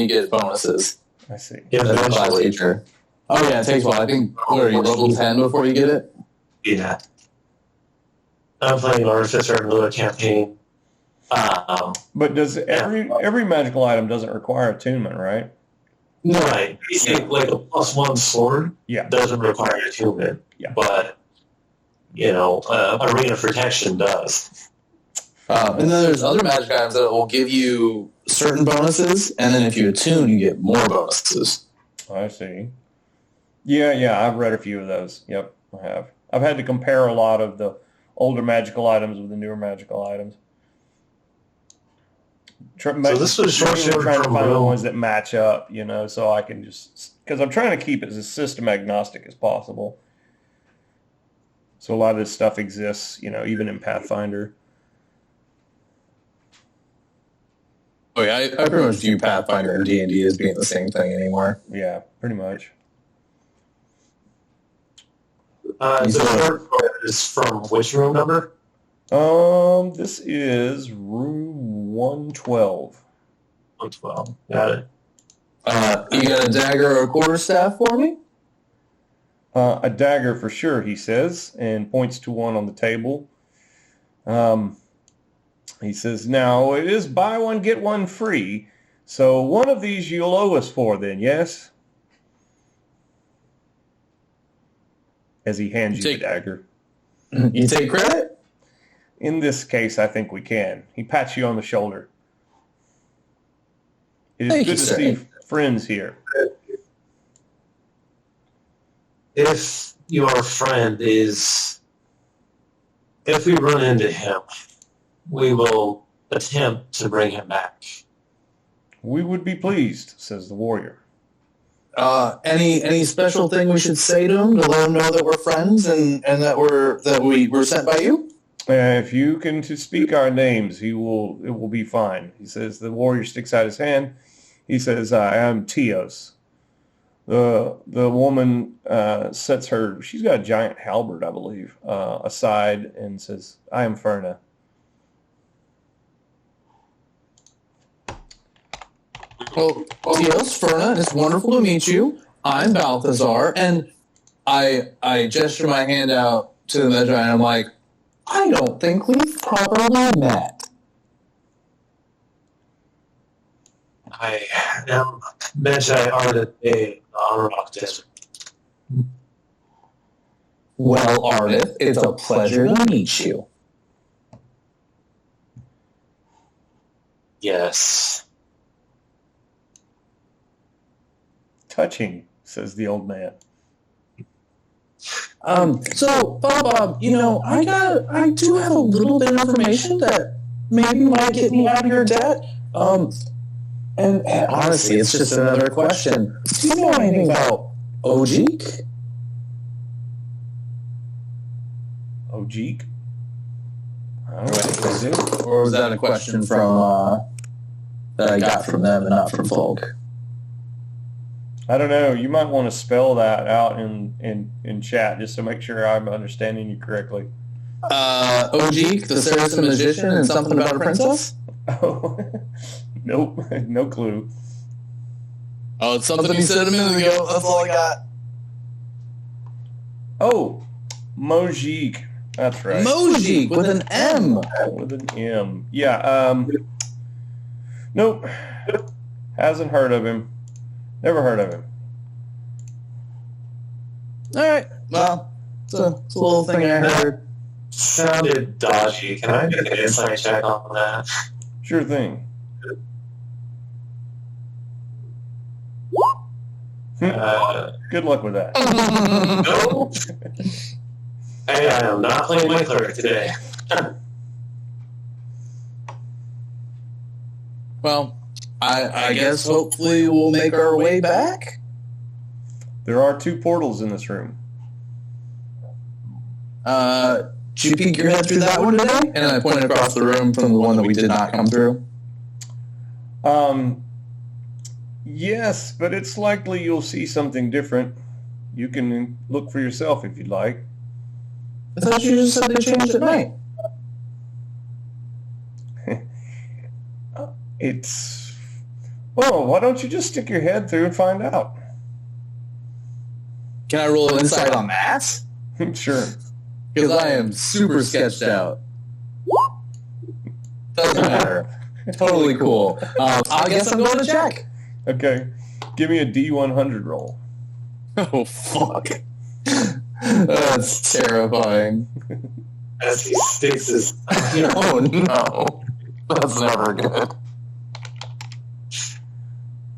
get bonuses. I see. Yeah, That's a class feature. Oh yeah, it takes a while. I think what are you level 10 before you get it? Yeah. I'm playing Artificer in another campaign. But does every magical item doesn't require attunement, right? No, right. Like a +1 sword doesn't require attunement. Yeah. But, Arena Protection does. And then there's other magic items that will give you certain bonuses, and then if you attune, you get more bonuses. I see. Yeah, I've read a few of those. Yep, I have. I've had to compare a lot of the older magical items with the newer magical items. So this was trying to find the from ones that match up, so I can just... Because I'm trying to keep it as system agnostic as possible. So a lot of this stuff exists, even in Pathfinder. Oh yeah, I pretty much view Pathfinder and D&D as being the same thing anymore. Yeah, pretty much. The short part is from which room number? This is room 112. 112. Got it. You got a dagger or a quarterstaff for me? A dagger for sure, he says, and points to one on the table. He says, now, it is buy one, get one free, so one of these you'll owe us for then, yes? As he hands you the dagger. You take credit? In this case, I think we can. He pats you on the shoulder. It is Thank good you, to sir. see friends here. If your friend is... If we run into him, we will attempt to bring him back. We would be pleased, says the warrior. Any special thing we should say to him to let him know that we're friends and that we were sent by you? If you can to speak our names, it will be fine. He says, the warrior sticks out his hand. He says, I am Teos. The woman sets her, she's got a giant halberd, I believe, aside and says, I am Ferna. Well, Teos, Ferna, it's wonderful to meet you. I'm Balthazar, and I gesture my hand out to the Magi, and I'm like, I don't think we've properly met. I am Magi Artist in Anauroch Desert. Well, Ardith, it's a pleasure to meet you. Yes. Touching, says the old man. So, Bob, I do have a little bit of information that maybe might get me out of your debt. And honestly, it's just another question. Do you know anything about Ojik? Ojik? I don't know what it is. Or was that a question from that I got from them and not from Folk? I don't know. You might want to spell that out in chat just to make sure I'm understanding you correctly. Ojik, the Saracen magician, and something about a princess? Oh, nope. No clue. Oh, it's something you said a minute ago. That's all I got. Oh, Mojik. That's right. Mojik with an M. With an M. Yeah. Nope. Hasn't heard of him. Never heard of him. All right. Well, it's a little thing I heard. Sounded dodgy. Can I make an insight check on that? Sure thing. Good luck with that. No. Hey, I am not playing my cleric today. Well, I guess hopefully we'll make our way back. There are 2 portals in this room. Did you peek your head through that one today? And I pointed across the room from the one that we did not come through. Yes, but it's likely you'll see something different. You can look for yourself if you'd like. I thought you just said they changed at night. Well, why don't you just stick your head through and find out? Can I roll an insight on that? Sure. Because I am super sketched out. Doesn't matter. Totally cool. I guess I'm going to check. Okay. Give me a D100 roll. Oh, fuck. That's terrifying. As he sticks his... Oh, no. That's never good.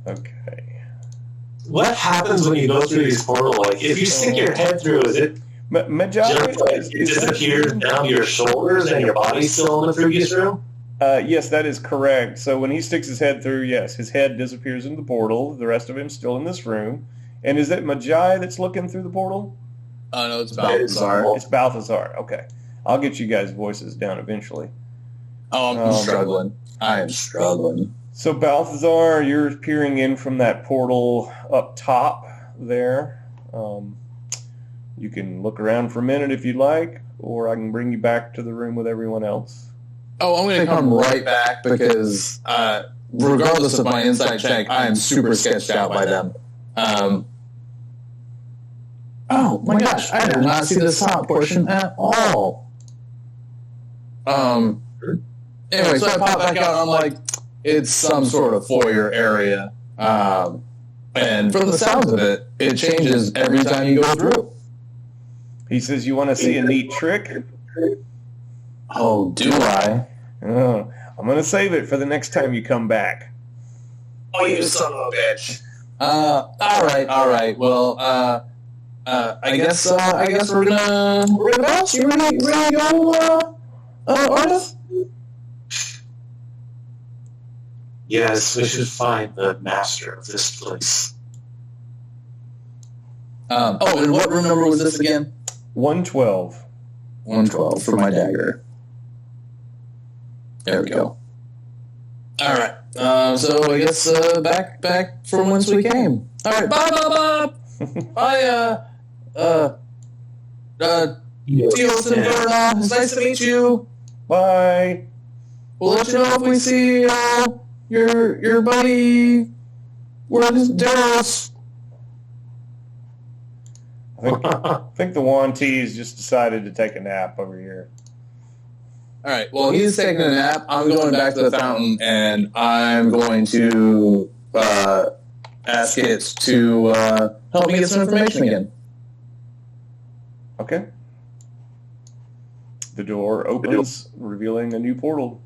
Okay. What happens when you go through these portals? Like, if you stick your head through, is it Magi just like it disappears down to your shoulders and your body's still in the previous room? Yes, that is correct. So when he sticks his head through, yes, his head disappears in the portal. The rest of him's still in this room. And is it Magi that's looking through the portal? Oh, no, it's Balthazar. It's Balthazar. Okay. I'll get you guys' voices down eventually. Oh, I'm struggling. I am struggling. So Balthazar, you're peering in from that portal up top there. You can look around for a minute if you'd like, or I can bring you back to the room with everyone else. Oh, I'm going to come right back because regardless of my insight check, I am super sketched out by them. Oh my gosh, I did not see this top portion at all. Anyway, so I pop back out and I'm like, it's some sort of foyer area. And from the sounds of it, it changes every time you go through. He says, you want to see a neat trick? Oh, do I? Oh, I'm going to save it for the next time you come back. Oh, you son of a bitch. All right. Well, I guess we're gonna bounce. You ready to go, Artith? Yes, we should find the master of this place. And what room number was this again? 112. 112 for my dagger. There we go. All right. So I guess back from whence we came. All right. Bye. Teos and Verna, it's nice to meet you. Bye. We'll let you know if we see your buddy. Where's Daros? I think the Yaun-ti's just decided to take a nap over here. All right. Well, he's taking a nap. I'm going back to the fountain, and I'm going to ask it to help me get some information again. Okay. The door opens, revealing a new portal.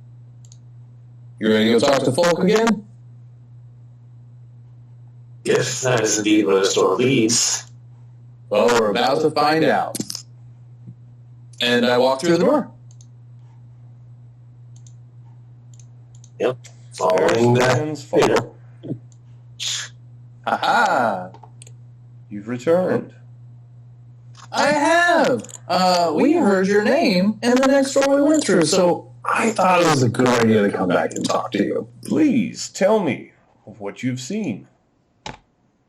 You ready to go talk to Folk again? If that is indeed where the store leads. Well, we're about to find out. And I walk through the door. Yep. Following that. Stands follow. Haha. You've returned. I have. We heard your name in the next door we went through, so I thought it was a good idea to come back and talk to you. Please tell me of what you've seen.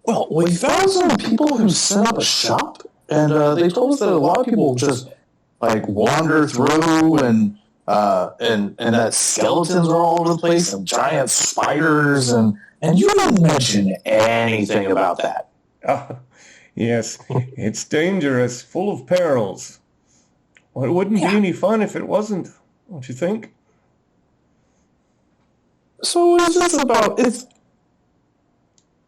Well, we found some people who set up a shop, and they told us that a lot of people just like wander through, and that skeletons are all over the place, and giant spiders, and you didn't mention anything about that. Yes, it's dangerous, full of perils. Well, it wouldn't be any fun if it wasn't, don't you think? So is this about?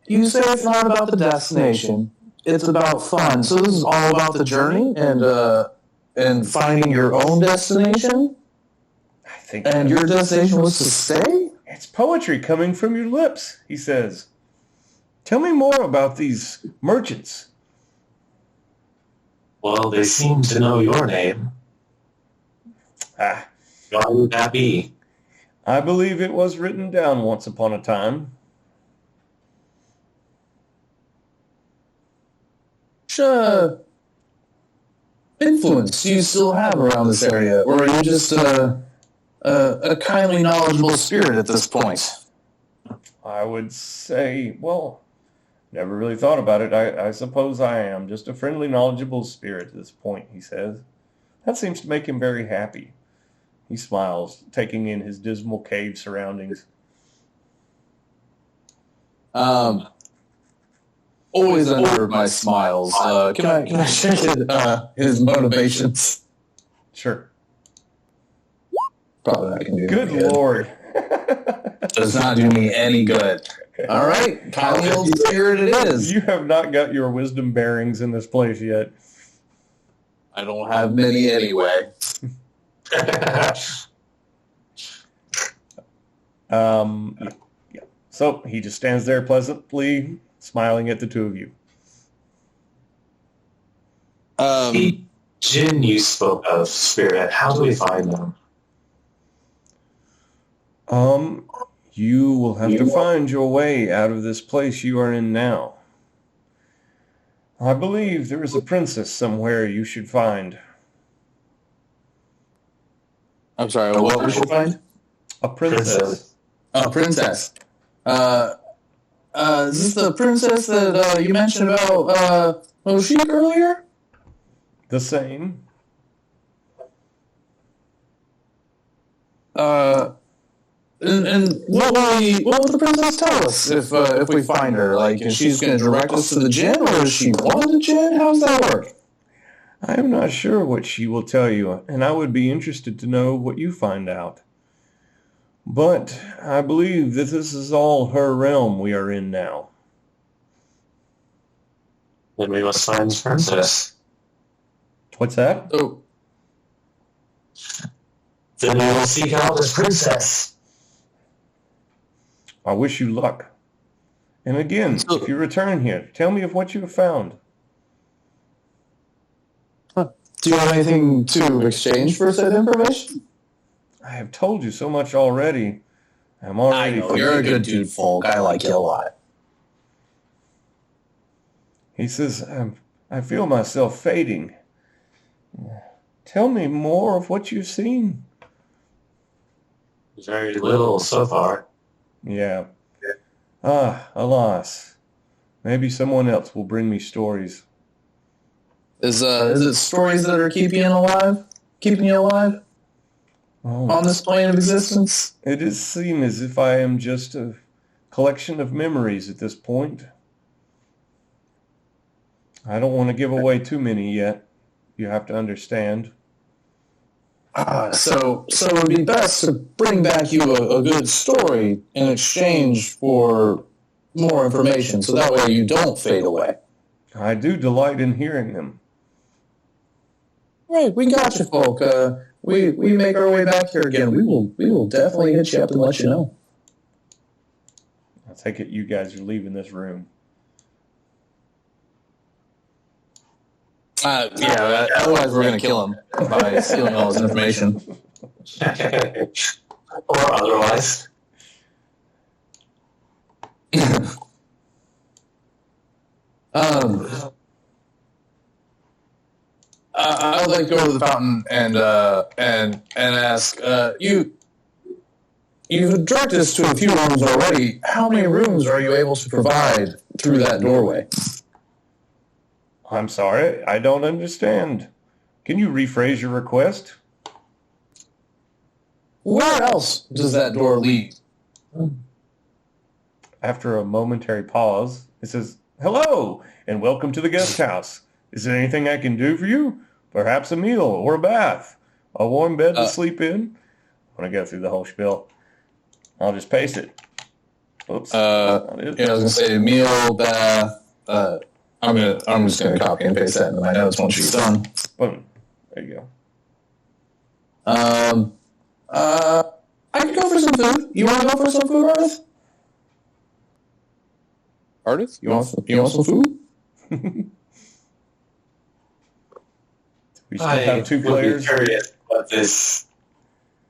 You say it's not about the destination; it's about fun. So this is all about the journey and finding your own destination. I think. And your destination was to stay? It's poetry coming from your lips, he says. Tell me more about these merchants. Well, they seem to know your name. Why would that be? I believe it was written down once upon a time. Which influence do you still have around this area? Or are you just a kindly, knowledgeable spirit at this point? I would say, well, never really thought about it. I suppose I am just a friendly, knowledgeable spirit at this point, he says. That seems to make him very happy. He smiles, taking in his dismal cave surroundings. Always under my smiles. Can I check his motivations? Sure. Probably not going to do Good any good. Lord. Does not do me any good. All right, kindly old spirit it is. You have not got your wisdom bearings in this place yet. I don't have many anyway. Yeah. So he just stands there pleasantly, smiling at the two of you. The Jinn you spoke of, Spirit, how do we find them? You will have to find your way out of this place you are in now. I believe there is a princess somewhere you should find. I'm sorry, what we should find? A princess. Oh, princess. Is this the princess that you mentioned about Moshik earlier? The same. And what will the princess tell us if we find her? Like, is she's going to direct us to the Jinn, or is she one of the Jinn? How does that work? I am not sure what she will tell you, and I would be interested to know what you find out. But I believe that this is all her realm we are in now. Then we must find the princess. What's that? Oh, Then we will seek out this princess. I wish you luck. And again, if you return here, tell me of what you have found. do you have anything to exchange for said information? I have told you so much already. I'm already You're a good dude, Folk. I like you a lot. He says, I feel myself fading. Tell me more of what you've seen. Very little so far. Yeah. Alas. Maybe someone else will bring me stories. Is it stories that are keeping you alive? Oh, On this plane of existence? it does seem as if I am just a collection of memories at this point. I don't want to give away too many yet. You have to understand. So it would be best to bring back you a good story in exchange for more information, so that way you don't fade away. I do delight in hearing them. Right, we got you, Folk. We make our way back here again. We will definitely hit you up and let you know. I take it you guys are leaving this room. Otherwise we're going to kill him by stealing all his information. Or otherwise. I would like to go to the fountain and ask you've directed us to a few rooms already. How many rooms are you able to provide through that doorway? I'm sorry, I don't understand. Can you rephrase your request? Where else does that door lead? After a momentary pause, it says, "Hello, and welcome to the guest house. Is there anything I can do for you? Perhaps a meal or a bath? A warm bed to sleep in?" I'm going to go through the whole spiel. I'll just paste it. Oops. I was gonna say meal, bath. I'm just gonna copy and paste that into my notes once she's done. Boom. There you go. I can go for some food. You want to go for some food, Ardith? Ardith, you want some food? We still have two players. I'm curious what this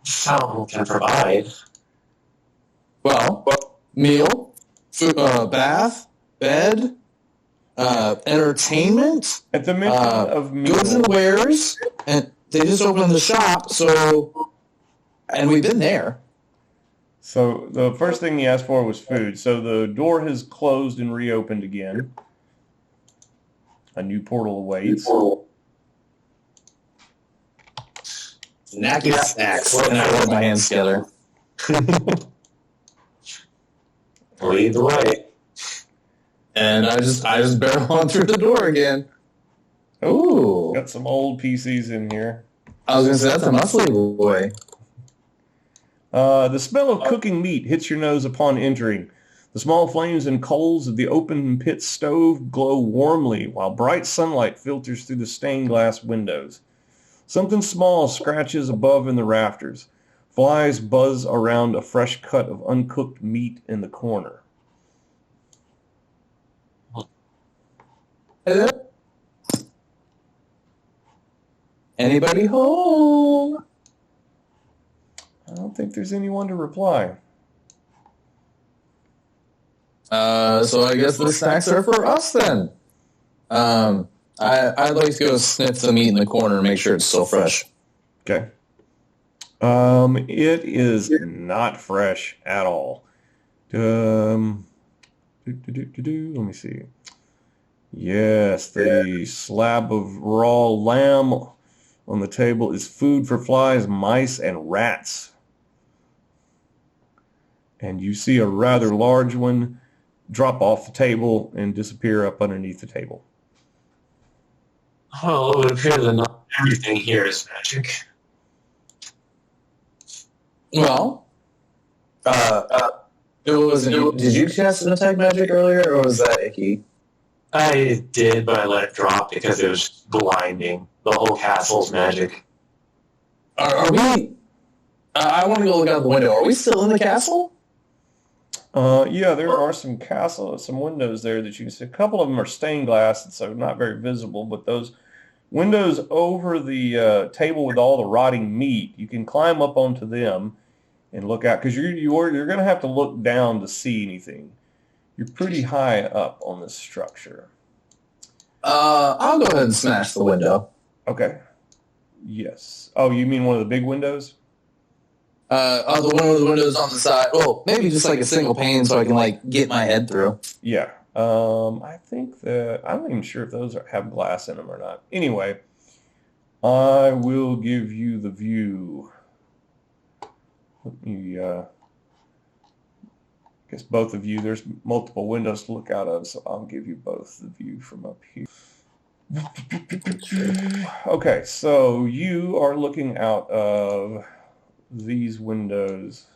fountain can provide. Well, meal, food, bath, bed, entertainment, At the mention of goods meal, and wares, and they just opened the shop, and we've been there. so the first thing he asked for was food. So the door has closed and reopened again. A new portal awaits. Snacky snacks, and I rub my hands together. Lead the way. And I just barrel on through the door again. Ooh. Got some old PCs in here. I was going to say, that's a muscly boy. The smell of cooking meat hits your nose upon entering. The small flames and coals of the open pit stove glow warmly while bright sunlight filters through the stained glass windows. Something small scratches above in the rafters. Flies buzz around a fresh cut of uncooked meat in the corner. Hello? Anybody home? I don't think there's anyone to reply. So I guess the snacks are for us then. I'd like to go sniff the meat in the corner and make sure it's still fresh. Okay. It is not fresh at all. Let me see. Yes, the slab of raw lamb on the table is food for flies, mice, and rats. And you see a rather large one drop off the table and disappear up underneath the table. Well, it would appear that not everything here is magic. Well, did you cast an attack magic earlier, or was that Icky? I did, but I let it drop because it was blinding. The whole castle's magic. Are we... I want to go look out the window. Are we still in the castle? Yeah, there are some windows there that you can see. A couple of them are stained glass, and so not very visible, but those windows over the table with all the rotting meat, you can climb up onto them and look out, because you're going to have to look down to see anything. You're pretty high up on this structure. I'll go ahead and smash the window. Okay. Yes. Oh, you mean one of the big windows? The one with the windows on the side. Well, maybe just like a single pane so I can get my head through. Yeah. I think that I'm not even sure if those have glass in them or not. Anyway, I will give you the view. Let me guess both of you. There's multiple windows to look out of, so I'll give you both the view from up here. Okay, so you are looking out of these windows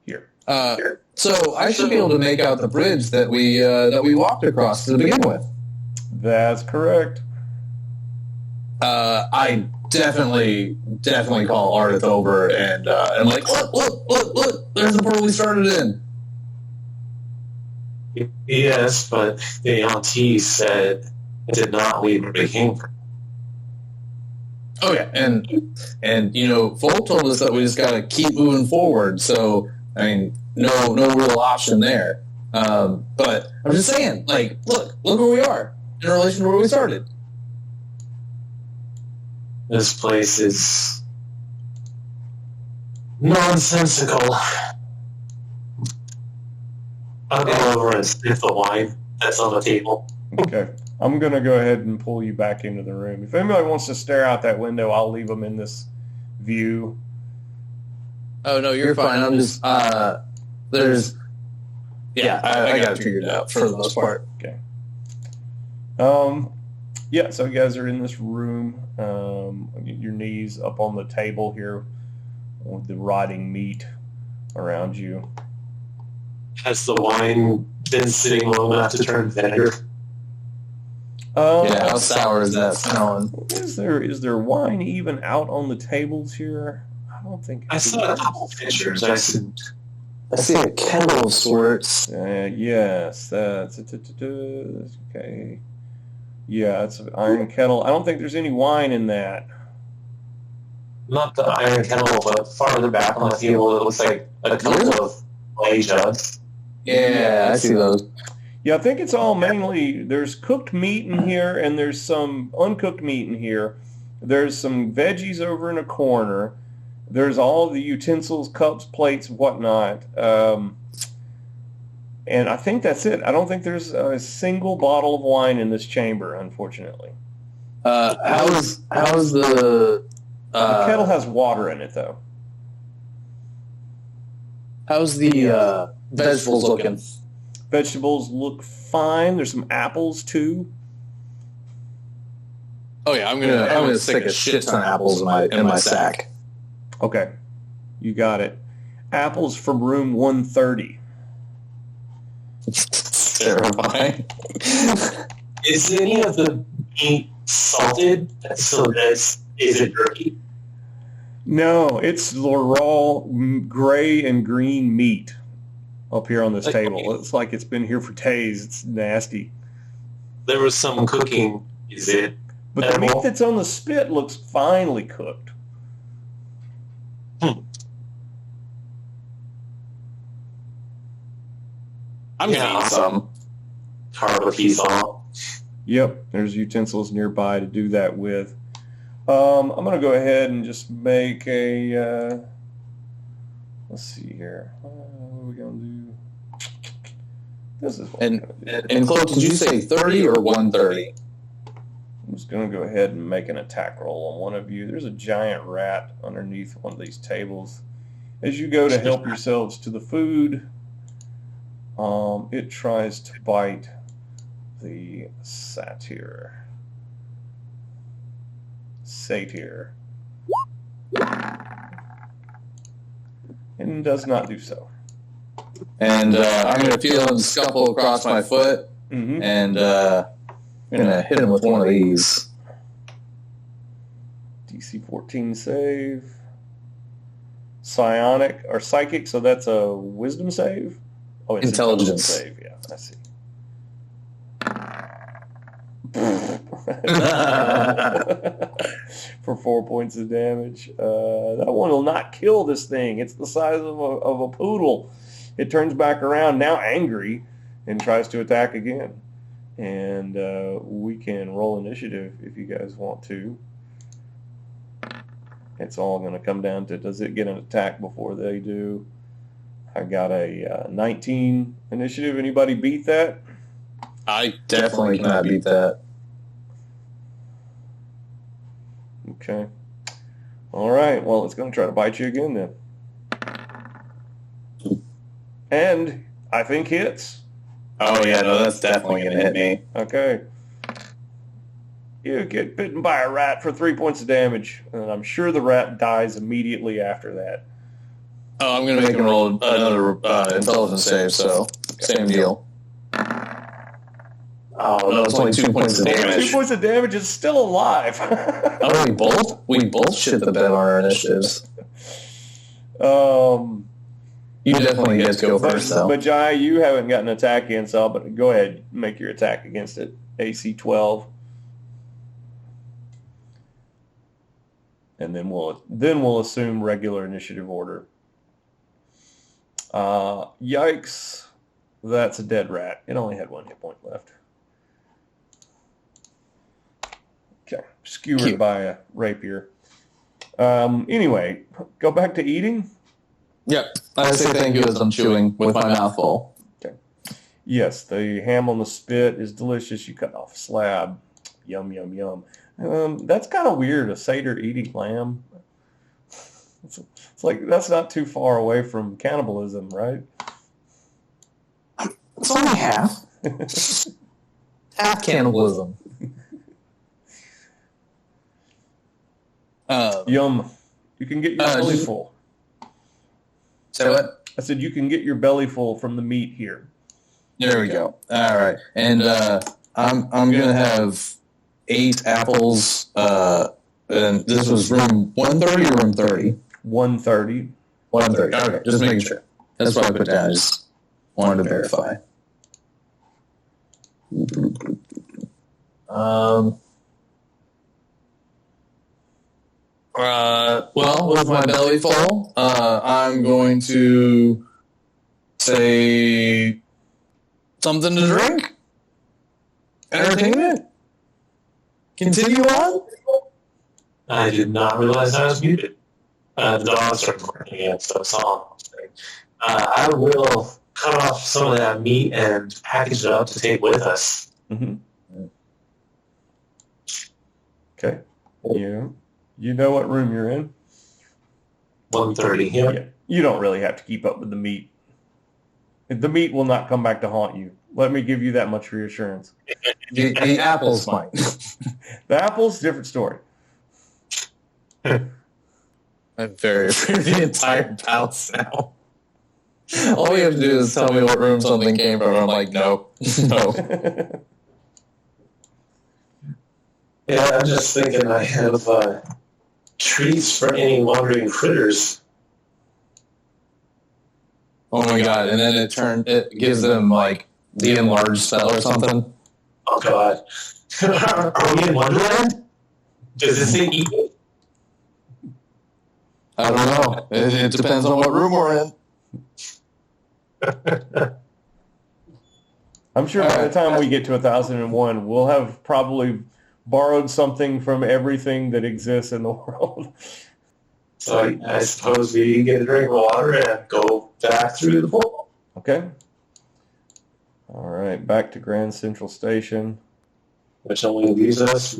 here. So I should be able to make out the bridge that we walked across to begin with. That's correct. I definitely call Ardith over and look, there's the portal we started in. Yes, but the Yaun-ti said it did not leave where they came from. Oh yeah, and you know, Folk told us that we just gotta keep moving forward. So I mean, no real option there. But I'm just saying, like, look where we are in relation to where we started. This place is nonsensical. I'll go over and sniff the wine that's on the table. Okay. I'm going to go ahead and pull you back into the room. If anybody wants to stare out that window, I'll leave them in this view. Oh, no, you're fine. I'm just, there's, yeah, I got it figured out for the most part. Okay. Yeah, so you guys are in this room. Your knees up on the table here with the rotting meat around you. Has the wine been sitting long enough to turn vinegar? Yeah, how sour is that smelling? Is there wine even out on the tables here? I don't think. I saw a couple pictures. I see a kettle of sorts. Yes, that's okay. Yeah, it's an iron kettle. I don't think there's any wine in that. Not the iron kettle, but farther back on the table, it looks like a couple of clay jugs. Yeah, I see those. Yeah, I think it's all mainly, there's cooked meat in here and there's some uncooked meat in here. There's some veggies over in a corner. There's all the utensils, cups, plates, whatnot. And I think that's it. I don't think there's a single bottle of wine in this chamber, unfortunately. How's the kettle has water in it, though. How's the vegetables looking? Vegetables look fine. There's some apples too. Oh yeah, I'm gonna stick a shit ton of apples in my sack. Okay, you got it. Apples from room 130. It's terrifying. Is any of the meat salted? Is it jerky? No, it's the raw gray and green meat up here on this table. It's like it's been here for days. It's nasty. There was some cooking. Is it? But the meat that's on the spit looks finely cooked. I'm gonna eat some. Carve a piece off. Yep, there's utensils nearby to do that with. I'm going to go ahead and just make a, let's see here. What are we going to do? This is what and Cloak, did you say 30 or 130? I'm just going to go ahead and make an attack roll on one of you. There's a giant rat underneath one of these tables. As you go to help yourselves to the food, it tries to bite the Satyr. And does not do so. And I'm going to feel him scuffle across my foot, and I'm going to hit him with one of these. DC 14 save. Psionic, or psychic, so that's a wisdom save? Oh, it's intelligence save, yeah, I see. For 4 points of damage. That one will not kill this thing. It's the size of a poodle. It turns back around, now angry, and tries to attack again. And we can roll initiative if you guys want to. It's all going to come down to, does it get an attack before they do? I got a 19 initiative. Anybody beat that? I definitely cannot beat that. Okay. All right. Well, it's going to try to bite you again then. And I think hits. Oh, yeah, no, that's definitely going to hit me. Okay. You get bitten by a rat for 3 points of damage, and I'm sure the rat dies immediately after that. Oh, I'm going to make him roll another intelligence save, so same deal. Oh, no, it's only 2 points of damage. 2 points of damage is still alive. Oh, we both shit the bed on our initiatives. You definitely get to go first, though. But Jai, you haven't gotten an attack in, so but go ahead, make your attack against it. AC 12. And then we'll assume regular initiative order. Yikes. That's a dead rat. It only had 1 hit point left. Okay. Skewered by a rapier. Anyway, go back to eating. Yep. I say thank you as I'm chewing with my mouth full. Okay. Yes, the ham on the spit is delicious. You cut off a slab. Yum, yum, yum. That's kind of weird, a satyr eating lamb. It's like, that's not too far away from cannibalism, right? It's only half. Half cannibalism. Yum. You can get your belly full. Say what? I said you can get your belly full from the meat here. There we go. All right. And I'm going to have 8 apples. And this was room 130 or room 30? 130. 130. Okay, just making sure. That's what I put down. I just wanted to verify. Well, with my belly full, I'm going to say something to drink. Entertainment. Continue on. I did not realize I was muted. The dogs started barking again, so it's all. I will cut off some of that meat and package it up to take with us. Mm-hmm. Okay. Yeah. You know what room you're in? 130. Yep. Yeah. You don't really have to keep up with the meat. The meat will not come back to haunt you. Let me give you that much reassurance. The apples might. The apples, different story. I'm very afraid of the entire house now. All you have to do is tell me what room something came from. I'm like, no. No. Yeah, I'm just thinking I have treats for any wandering critters. Oh my god! And then it gives them like the enlarged spell or something. Oh god! Are we in Wonderland? Does it say eat? I don't know. It depends on what room we're in. I'm sure by the time we get to 1001, we'll have probably borrowed something from everything that exists in the world. So I suppose we get a drink of water and go back through the portal. Okay. All right, back to Grand Central Station. Which only leaves us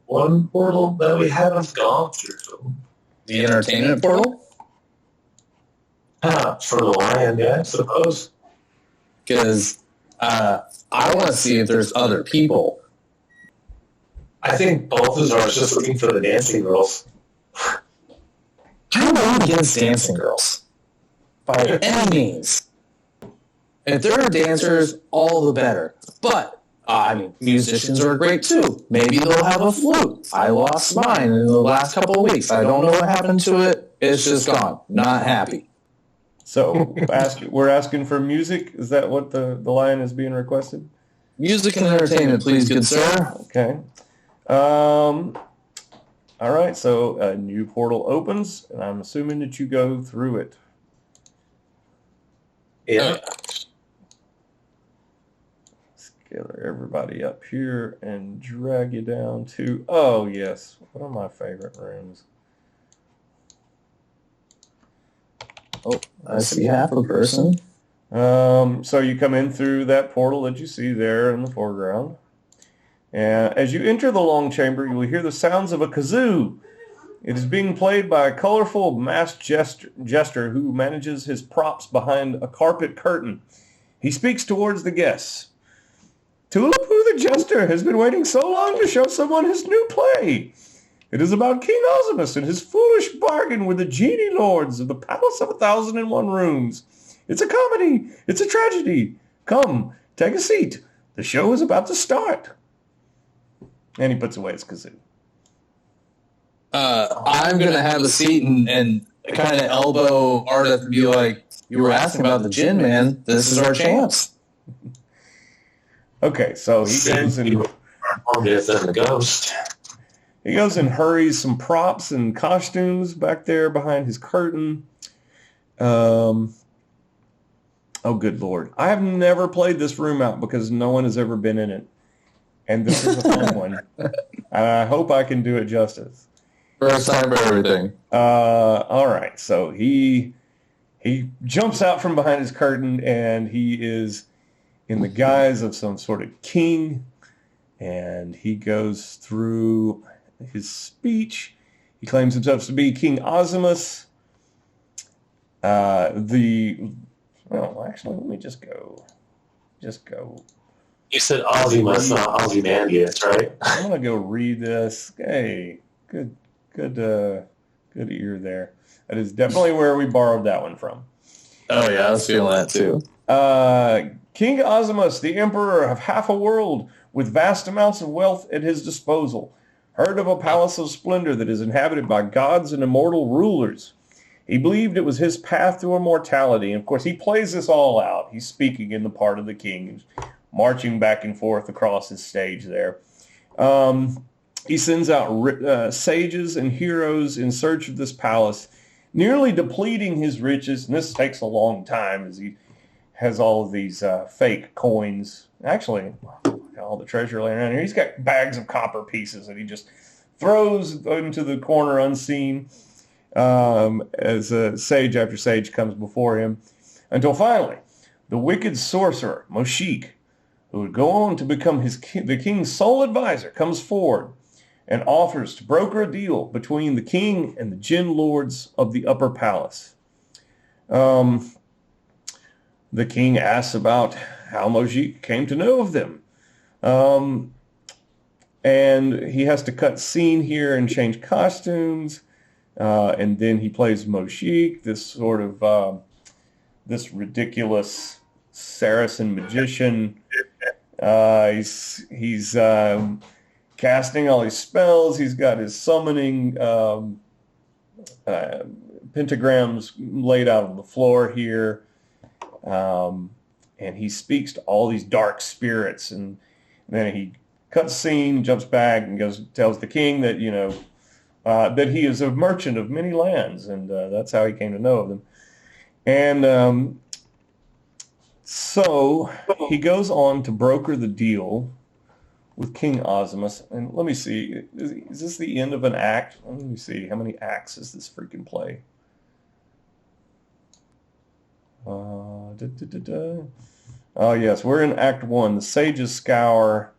one portal that we haven't gone through. The entertainment portal? For the lion, yeah, I suppose. Because I want to see if there's other people. I think both of us are just looking for the dancing girls. I'm not against dancing girls. By any means. If there are dancers, all the better. But, musicians are great too. Maybe they'll have a flute. I lost mine in the last couple of weeks. I don't know what happened to it. It's just gone. Not happy. So, we're asking for music? Is that what the lion is being requested? Music and entertainment, please, good sir. Okay. All right, so a new portal opens, and I'm assuming that you go through it. Yeah. Let's gather everybody up here and drag you down to, oh yes, one of my favorite rooms. Oh, I see half a person. So you come in through that portal that you see there in the foreground. And as you enter the long chamber, you will hear the sounds of a kazoo. It is being played by a colorful masked jester who manages his props behind a carpet curtain. He speaks towards the guests. Tulipoo the Jester has been waiting so long to show someone his new play. It is about King Ozimus and his foolish bargain with the genie lords of the Palace of 1001 Rooms. It's a comedy. It's a tragedy. Come, take a seat. The show is about to start. And he puts away his kazoo. I'm going to have a seat and kind of elbow Ardeth and be like, "You were asking about the gin, man. This is our chance." Okay, so he goes and the ghost. he goes and hurries some props and costumes back there behind his curtain. Oh, good Lord. I have never played this room out because no one has ever been in it. And this is a fun one. And I hope I can do it justice. First time for everything. All right. So he jumps out from behind his curtain, and he is in the guise of some sort of king. And he goes through his speech. He claims himself to be King Ozimus. Actually, let me just go. You said Ozymus, not Ozymandias, right? I'm gonna go read this. Hey, good ear there. That is definitely where we borrowed that one from. Oh yeah, I was feeling that too. King Ozimus, the emperor of half a world, with vast amounts of wealth at his disposal, heard of a palace of splendor that is inhabited by gods and immortal rulers. He believed it was his path to immortality. And of course, he plays this all out. He's speaking in the part of the king, marching back and forth across his stage there. He sends out sages and heroes in search of this palace, nearly depleting his riches. And this takes a long time as he has all of these fake coins. Actually, all the treasure laying around here. He's got bags of copper pieces that he just throws into the corner unseen as sage after sage comes before him, until finally the wicked sorcerer Moshik, who would go on to become the king's sole advisor, comes forward and offers to broker a deal between the king and the Jinn lords of the upper palace. The king asks about how Moshik came to know of them. And he has to cut scene here and change costumes. And then he plays Moshik, this sort of this ridiculous Saracen magician. He's casting all his spells. He's got his summoning pentagrams laid out on the floor here. And he speaks to all these dark spirits. And then he cuts scene, jumps back, and tells the king that, that he is a merchant of many lands, and that's how he came to know of them. And so he goes on to broker the deal with King Ozimus. And let me see, is this the end of an act? Let me see, how many acts is this freaking play? Oh, yes, we're in Act 1, the Sage's Scour.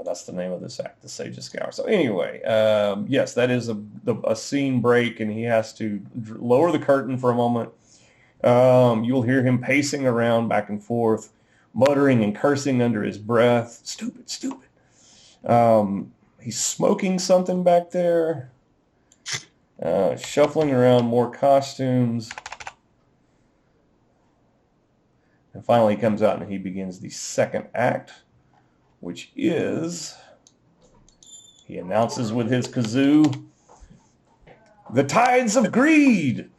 That's the name of this act, the Sage's Scour. So anyway, yes, that is a scene break, and he has to lower the curtain for a moment. You'll hear him pacing around back and forth, muttering and cursing under his breath. Stupid, stupid. He's smoking something back there, shuffling around more costumes. And finally he comes out and he begins the second act, which is, he announces with his kazoo, the tides of greed.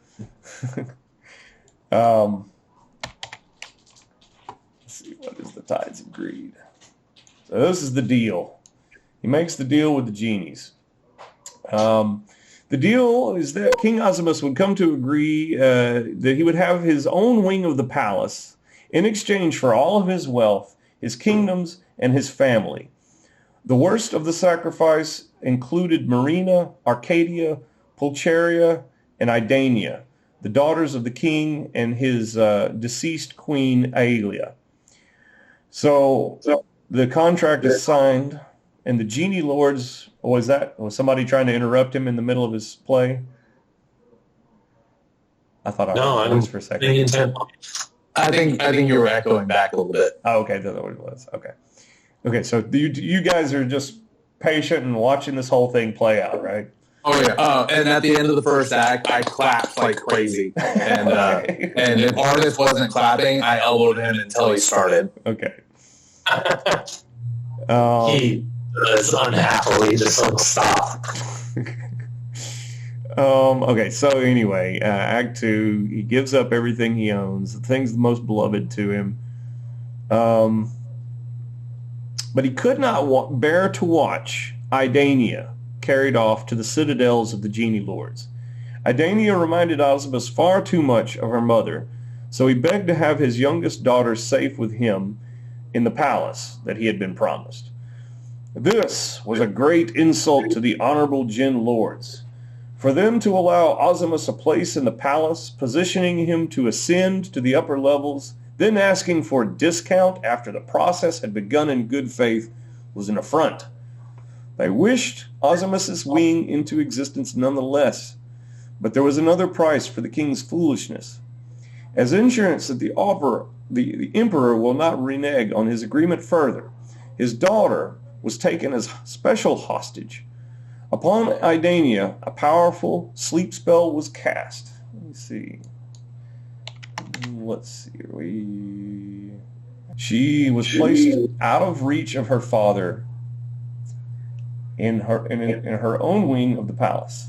Let's see, what is the tides of greed? So this is the deal. He makes the deal with the genies. The deal is that King Ozimus would come to agree that he would have his own wing of the palace in exchange for all of his wealth, his kingdoms, and his family. The worst of the sacrifice included Marina, Arcadia, Pulcheria, and Idania, the daughters of the king and his deceased queen, Aelia. So the contract is signed, and the genie lords, was somebody trying to interrupt him in the middle of his play? I thought I was for a second. I think you were echoing back a little bit. Oh, okay, that's what it was. Okay. So you guys are just patient and watching this whole thing play out, right? Oh yeah. And at the end of the first act, I clapped like crazy, and if Ardeth wasn't clapping, I elbowed him until he started. Okay. He was unhappily just like, stop. Okay, so anyway, Act 2, he gives up everything he owns, the things most beloved to him. But he could not bear to watch Idania carried off to the citadels of the Genie Lords. Idania reminded Ozimus far too much of her mother, so he begged to have his youngest daughter safe with him in the palace that he had been promised. This was a great insult to the honorable Jinn Lords. For them to allow Ozimus a place in the palace, positioning him to ascend to the upper levels, then asking for a discount after the process had begun in good faith, was an affront. They wished Ozimus's wing into existence nonetheless, but there was another price for the king's foolishness. As insurance that the emperor will not renege on his agreement further, his daughter was taken as special hostage. Upon Idania, a powerful sleep spell was cast. Let's see. She was placed out of reach of her father in her own wing of the palace.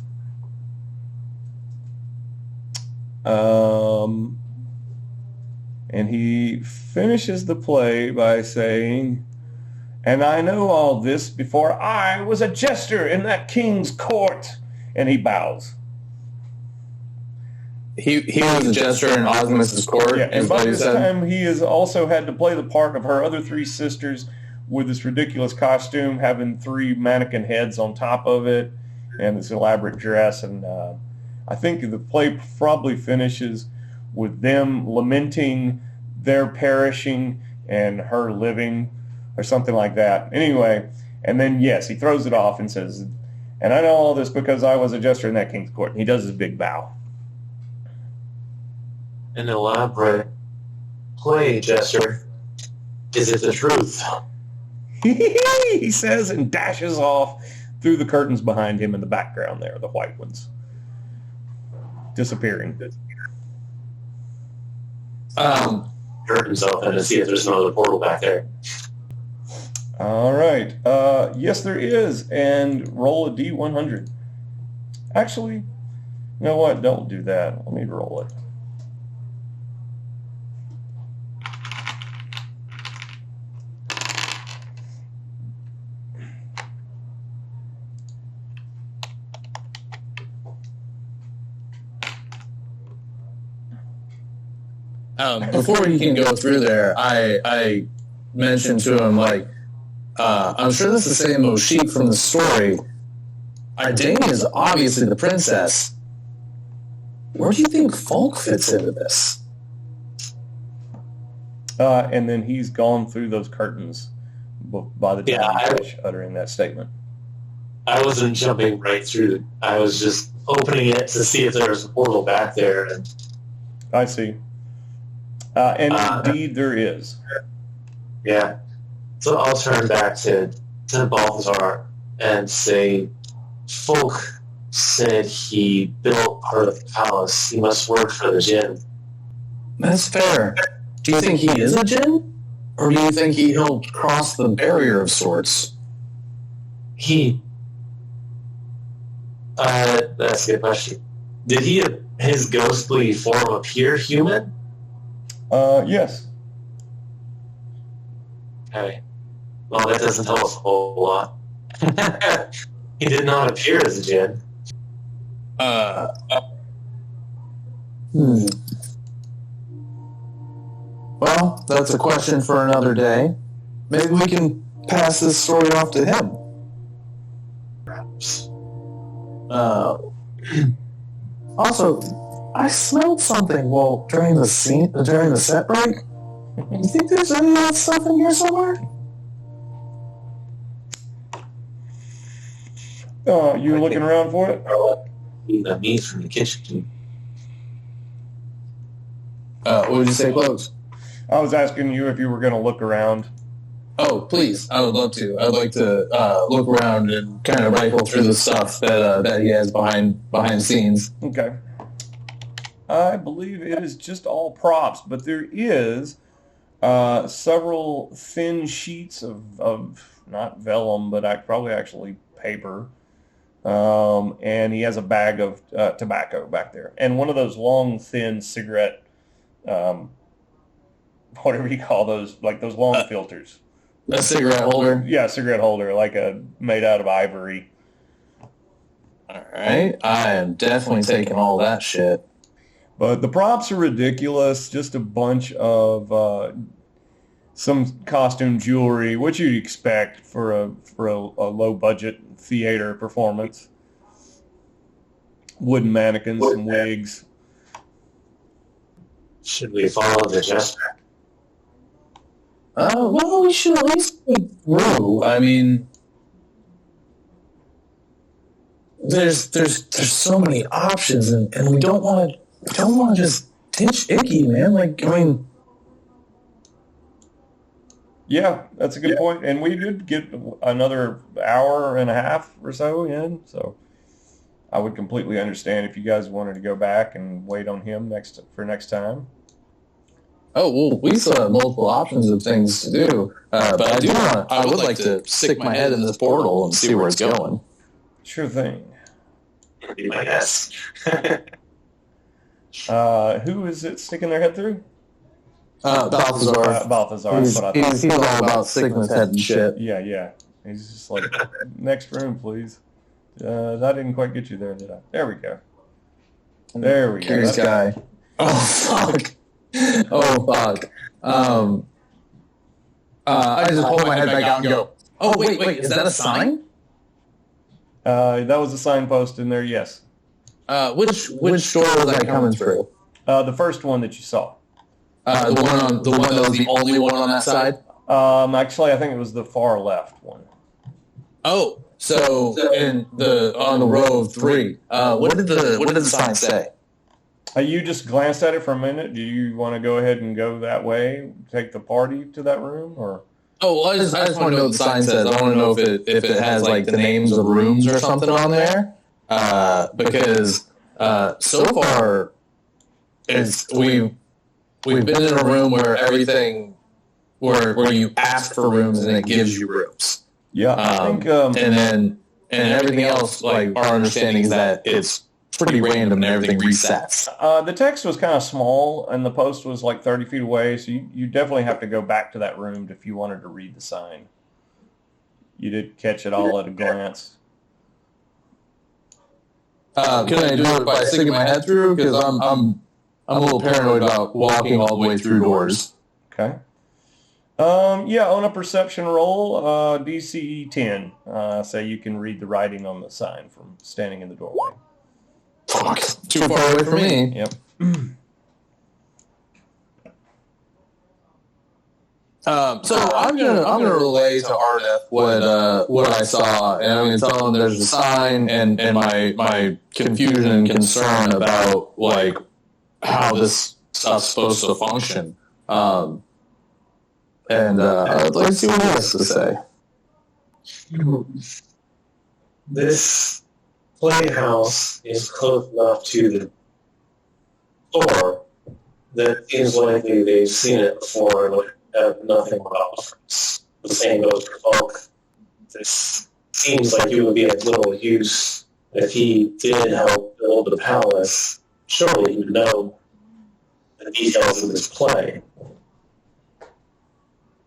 And he finishes the play by saying, "And I know all this before I was a jester in that king's court." And he bows. He was a jester in Ozimus's court. Yeah, and by this time he has also had to play the part of her other three sisters with this ridiculous costume, having three mannequin heads on top of it, and this elaborate dress. And I think the play probably finishes with them lamenting their perishing and her living, or something like that. Anyway, and then, yes, he throws it off and says, "And I know all this because I was a jester in that king's court." And he does his big bow. An elaborate play, jester. Is it the truth? He says, and dashes off through the curtains behind him in the background there, the white ones. Disappearing. Curtains open to see if there's another portal back there. All right. Yes, there is. And roll a D100. Actually, you know what? Don't do that. Let me roll it. Before you can go through there, I mentioned to him, like, I'm sure this is the same Moshik from the story. Idania is obviously the princess. Where do you think Falk fits into this? And then he's gone through those curtains by the time he finished uttering that statement. I wasn't jumping right through. I was just opening it to see if there was a portal back there. And I see. And indeed there is. Yeah. So I'll turn back to Balthazar and say, Folk said he built part of the palace. He must work for the Jinn. That's fair. Do you think he is a Jinn? Or do you think he helped cross the barrier of sorts? That's a good question. Did his ghostly form appear human? Yes. Okay. Well, that doesn't tell us a whole lot. He did not appear as a Jinn. Well, that's a question for another day. Maybe we can pass this story off to him. Perhaps. Also, I smelled something during the set break. You think there's any of that stuff in here somewhere? Oh, you looking around for it? The meat from the kitchen. What would you say, Close? I was asking you if you were going to look around. Oh, please. I would love to. I'd like to look around and kind of rifle through the stuff that he has behind the scenes. Okay. I believe it is just all props, but there is several thin sheets of not vellum, but probably actually paper, and he has a bag of tobacco back there, and one of those long, thin cigarette, whatever you call those, like those long filters. A cigarette holder? Yeah, a cigarette holder, like made out of ivory. All right. I am definitely taking all that shit. But the props are ridiculous. Just a bunch of some costume jewelry, what you'd expect for a low budget theater performance. Wooden mannequins, some wigs. Should we follow the jester? Well, we should at least go through. I mean, there's so many options, and we don't want to just ditch Icky, man. Like, I mean, yeah, that's a good point. And we did get another hour and a half or so in, so I would completely understand if you guys wanted to go back and wait on him for next time. oh well, we still have multiple options of things to do. But I would like to stick my head in this portal and see where it's going. Sure thing. Be my guess. Who is it sticking their head through? Balthazar. Balthazar. That's what I thought. He's all about sticking his head and shit. Yeah. He's just like, next room, please. That didn't quite get you there, did I? There we go. There we go. Curious guy. Oh fuck. Oh fuck. I just pull my head back out and go, oh wait, is that a sign? That was a signpost in there, yes. Which door was I coming through? The first one that you saw. The one that was the only one on that side? Actually, I think it was the far left one. Oh, so on the row of three. What did the sign say? You just glanced at it for a minute. Do you want to go ahead and go that way, take the party to that room, or? Oh, well, I just want to know what the sign says. I want to know if it has like the names of rooms or something on there. Because so far, we've been in a room where where you ask for rooms and it gives you rooms. Yeah, I think, and everything else, like our understanding is that it's pretty random and everything resets. The text was kind of small and the post was like 30 feet away, so you definitely have to go back to that room if you wanted to read the sign. You did catch it all at a glance. Can I do it by sticking my head through? Because I'm a little paranoid about walking all the way through doors. Okay. Yeah, on a perception roll, DCE 10. So you can read the writing on the sign from standing in the doorway. Fuck, too far away from me. Yep. So I'm gonna relay to Ardeth what I saw, and I'm gonna tell him there's a sign and my confusion and concern about like how this stuff's supposed to function. And I'd like to see what he has to say. This playhouse is close enough to the door that it seems likely they've seen it before and would have nothing but difference. The same goes for Bulk. This seems like it would be of little use if he did help build the palace. Surely he would know the details of this play.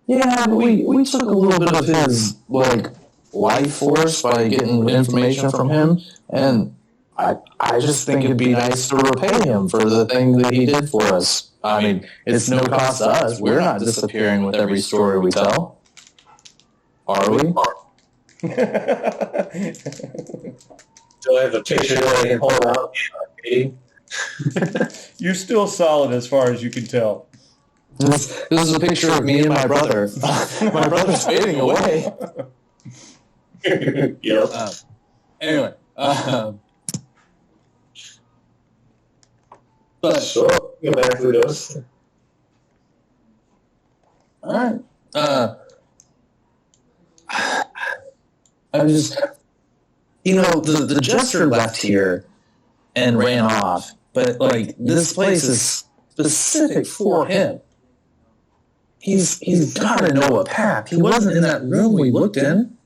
Yeah, but we took a little bit of his like life force by getting information from him, and I just think it'd be nice to repay him for the thing that he did for us. I mean, it's no cost to us. We're not disappearing with every story we tell, are we? Do I have a picture that I can hold out? You're still solid as far as you can tell. This is a picture of me and my brother. My brother's fading away. Yep. Anyway. But sure, go back through those. All right. I'm just, the jester left here and ran off, but like this place is specific for him. He's got to know a path. He wasn't in that room we looked in.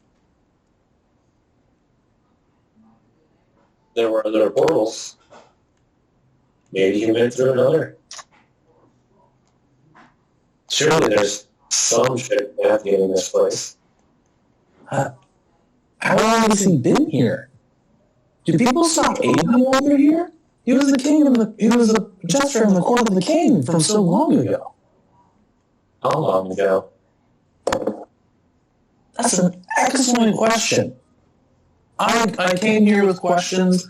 there were other portals. Maybe you went through another. Surely there's some shit navigating this place. How long has he been here? Do people stop aiding him while they're here? He was the king he was a jester in the court of the king from so long ago. How long ago? That's an excellent question. I came here with questions.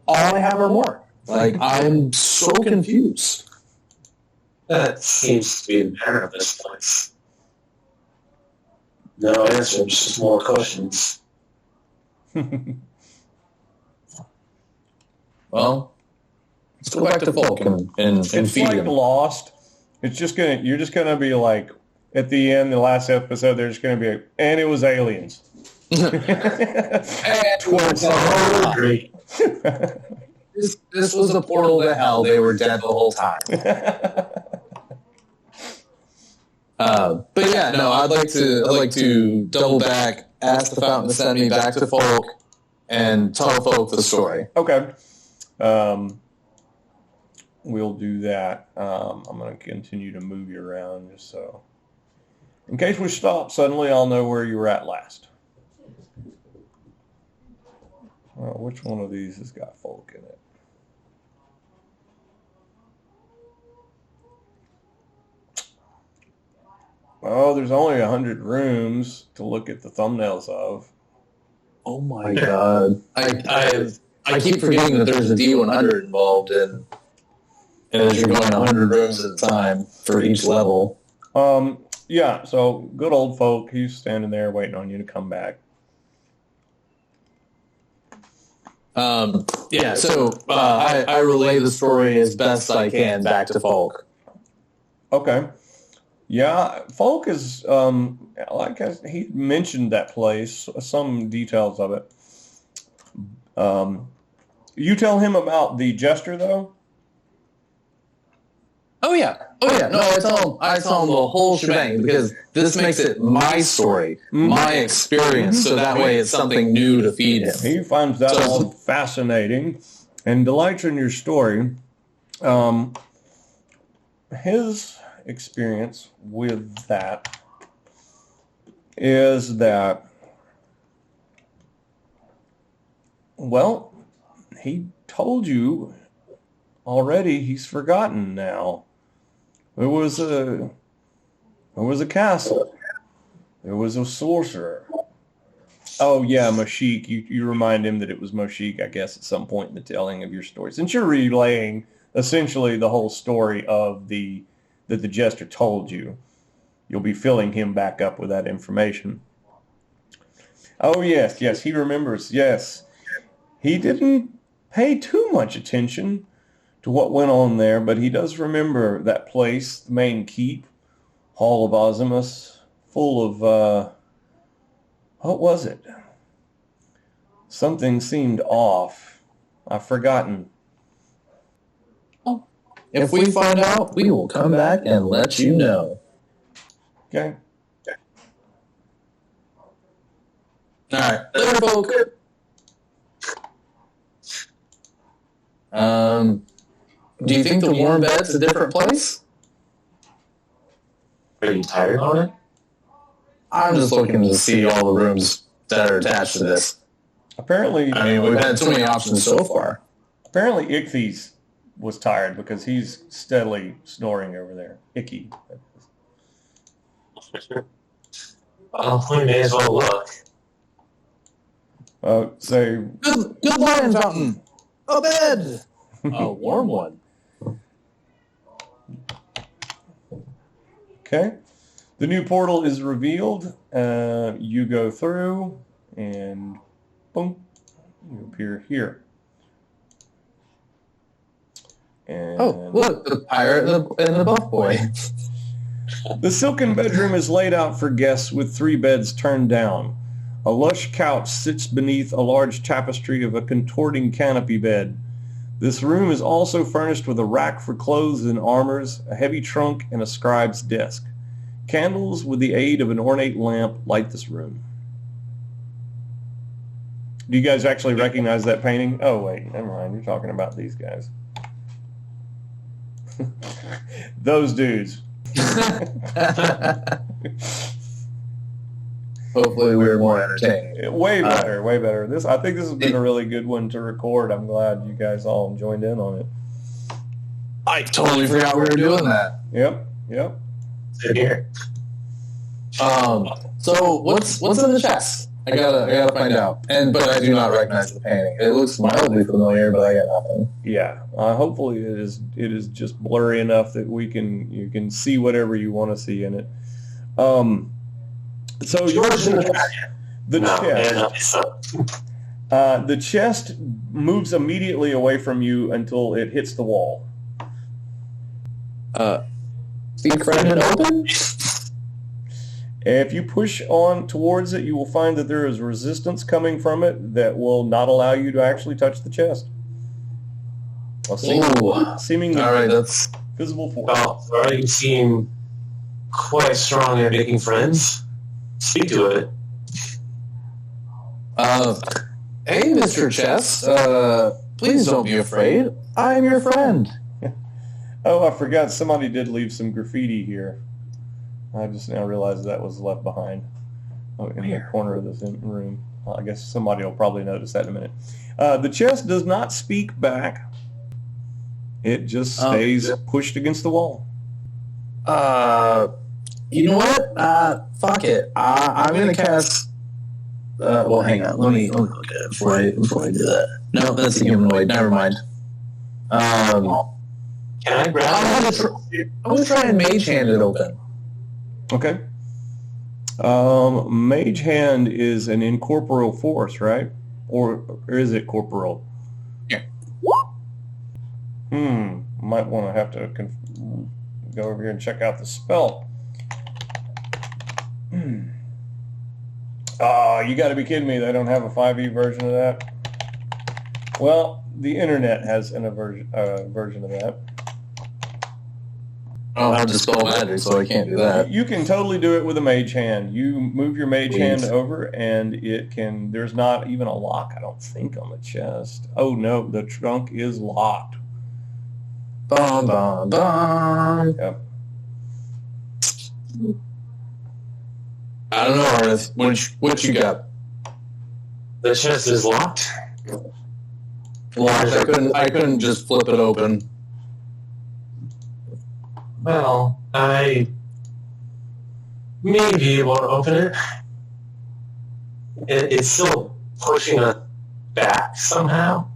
All I have are more. Like, I'm so confused. That seems to be the matter of this place. No answer, just more questions. Well, let's go back to Folk and It's feed like him. Lost. You're just gonna be like, at the end, the last episode, they're just gonna be, and it was aliens. Great. This was a portal to hell. They were dead the whole time. But yeah, no, I'd like to double back, ask the fountain to send me back to Folk, and tell Folk the story. Okay. We'll do that. I'm going to continue to move you around just so. In case we stop suddenly, I'll know where you were at last. Which one of these has got Folk in it? Oh, there's only 100 rooms to look at the thumbnails of. Oh my god! I keep forgetting that there's a D100 involved in, and as you're going 100 rooms at a time for each level. Yeah. So good old Folk. He's standing there waiting on you to come back. Yeah. So I relay the story as best I can back to Folk. Okay. Yeah, Folk is, he mentioned that place, some details of it. You tell him about the jester, though? Oh yeah. No, I tell him the whole shebang because this makes it my story, my experience, so that way it's something new to feed him. He finds that all fascinating and delights in your story. His experience with that is that, well, he told you already. He's forgotten now. There was a castle. There was a sorcerer. Oh yeah, Moshik. You remind him that it was Moshik, I guess, at some point in the telling of your story. Since you're relaying essentially the whole story of that the jester told you, you'll be filling him back up with that information. Oh, yes, he remembers, yes. He didn't pay too much attention to what went on there, but he does remember that place, the main keep, Hall of Ozimus, full of, what was it? Something seemed off. I've forgotten. If we find out, we will come back and let you know. Okay. All right, later, Folk. Do you think the warm bed's a different place? Are you tired on it? I'm just looking to see all the rooms that are attached to this. Apparently, I mean, we've had too many options so far. Apparently, Ichthy's was tired because he's steadily snoring over there. Icky. Well, we may as well look. Say, Good morning, Fountain. A bed. A warm one. okay. The new portal is revealed. You go through, and boom, you appear here. And Oh, look, the pirate and the buff boy. the silken bedroom is laid out for guests with 3 beds turned down. A lush couch sits beneath a large tapestry of a contorting canopy bed. This room is also furnished with a rack for clothes and armors, a heavy trunk, and a scribe's desk. Candles, with the aid of an ornate lamp, light this room. Do you guys actually recognize that painting? Oh, wait, never mind. You're talking about these guys. Those dudes. Hopefully we're more entertaining. Way better, way better. I think this has been a really good one to record. I'm glad you guys all joined in on it. I totally forgot we were doing that. Yep. Sit here. So what's in the chest? I gotta find out. But I do not recognize the painting. It looks mildly familiar, but I got nothing. Yeah. Hopefully it is just blurry enough that you can see whatever you want to see in it. So the chest moves immediately away from you until it hits the wall. Speak friend and open? If you push on towards it, you will find that there is resistance coming from it that will not allow you to actually touch the chest. Seemingly all right, that's visible force. Well, you seem quite strong at making friends. Speak to it. Hey, Mr. Chest. Please don't be afraid. I'm your friend. Oh, I forgot. Somebody did leave some graffiti here. I just now realized that was left behind in the corner of this room. I guess somebody will probably notice that in a minute. The chest does not speak back. It just stays pushed against the wall. You know what? Fuck it. I'm gonna cast. Well, hang on. Let me look at it before I do that. No, that's the humanoid. Never mind. Can I grab I'm gonna try and mage hand it open. Okay. Mage hand is an incorporeal force, right? Or is it corporeal? Yeah. Might want to have to go over here and check out the spell. Oh, you got to be kidding me. They don't have a 5e version of that. Well, the internet has a version of that. I don't have Dispel Magic, so I can't do that. You can totally do it with a mage hand. You move your mage hand over, and it can... There's not even a lock, I don't think, on the chest. Oh, no, the trunk is locked. Bum, bum, bum. Yep. I don't know, Ernest. What you got? The chest is locked. Locked. I couldn't just flip it open. Well, I may be able to open it. It's still pushing us back somehow.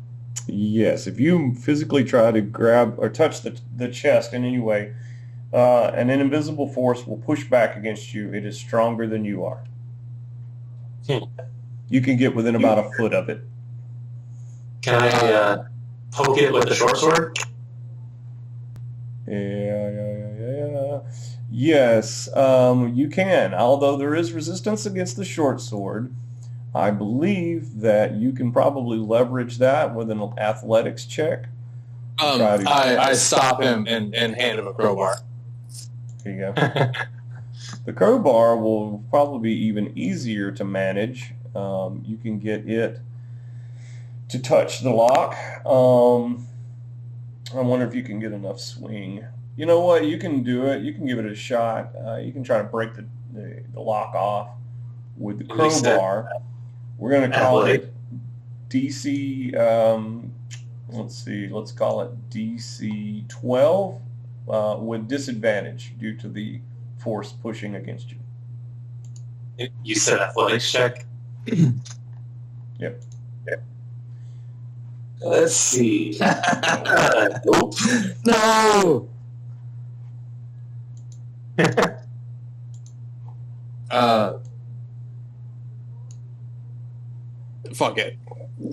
Yes, if you physically try to grab or touch the chest in any way, an invisible force will push back against you. It is stronger than you are. You can get within about a foot of it. Can I poke it with the short sword? Yeah. Yes, you can. Although there is resistance against the short sword, I believe that you can probably leverage that with an athletics check. I stop him and hand him a crowbar. Here you go. The crowbar will probably be even easier to manage. You can get it to touch the lock. I wonder if you can get enough swing. You know what? You can do it. You can give it a shot. You can try to break the lock off with the crowbar. We're going to call it DC, let's see, let's call it DC 12 with disadvantage due to the force pushing against you. You said athletics check? Yep. Let's see. No! Fuck it.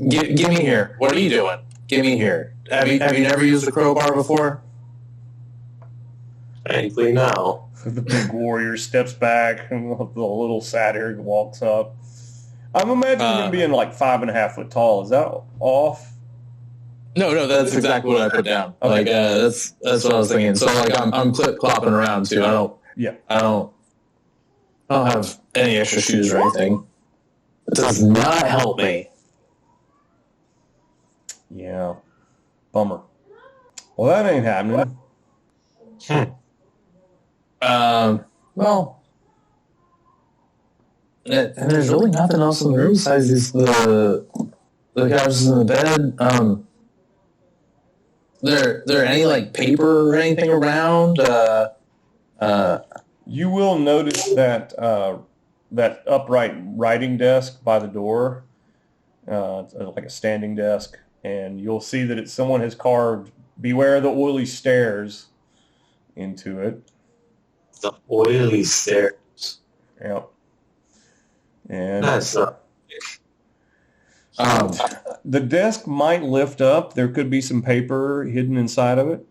Give me here. What are you doing? Give me here. Have you never used a crowbar before? Thankfully, no. The big warrior steps back, and the little Satyr walks up. I'm imagining him being like 5.5 foot tall. Is that off? No, that's exactly what I put down. Okay. Like that's what I was thinking. So like I'm clip clopping around too. I don't have any extra shoes or anything. It does not help me. Yeah. Bummer. Well, that ain't happening. Well, and there's really nothing else in the room besides the couches and the bed. There any like paper or anything around? You will notice that that upright writing desk by the door, it's like a standing desk, and you'll see that someone has carved "Beware the oily stairs" into it. The oily stairs. Yep. And That's not. the desk might lift up. There could be some paper hidden inside of it.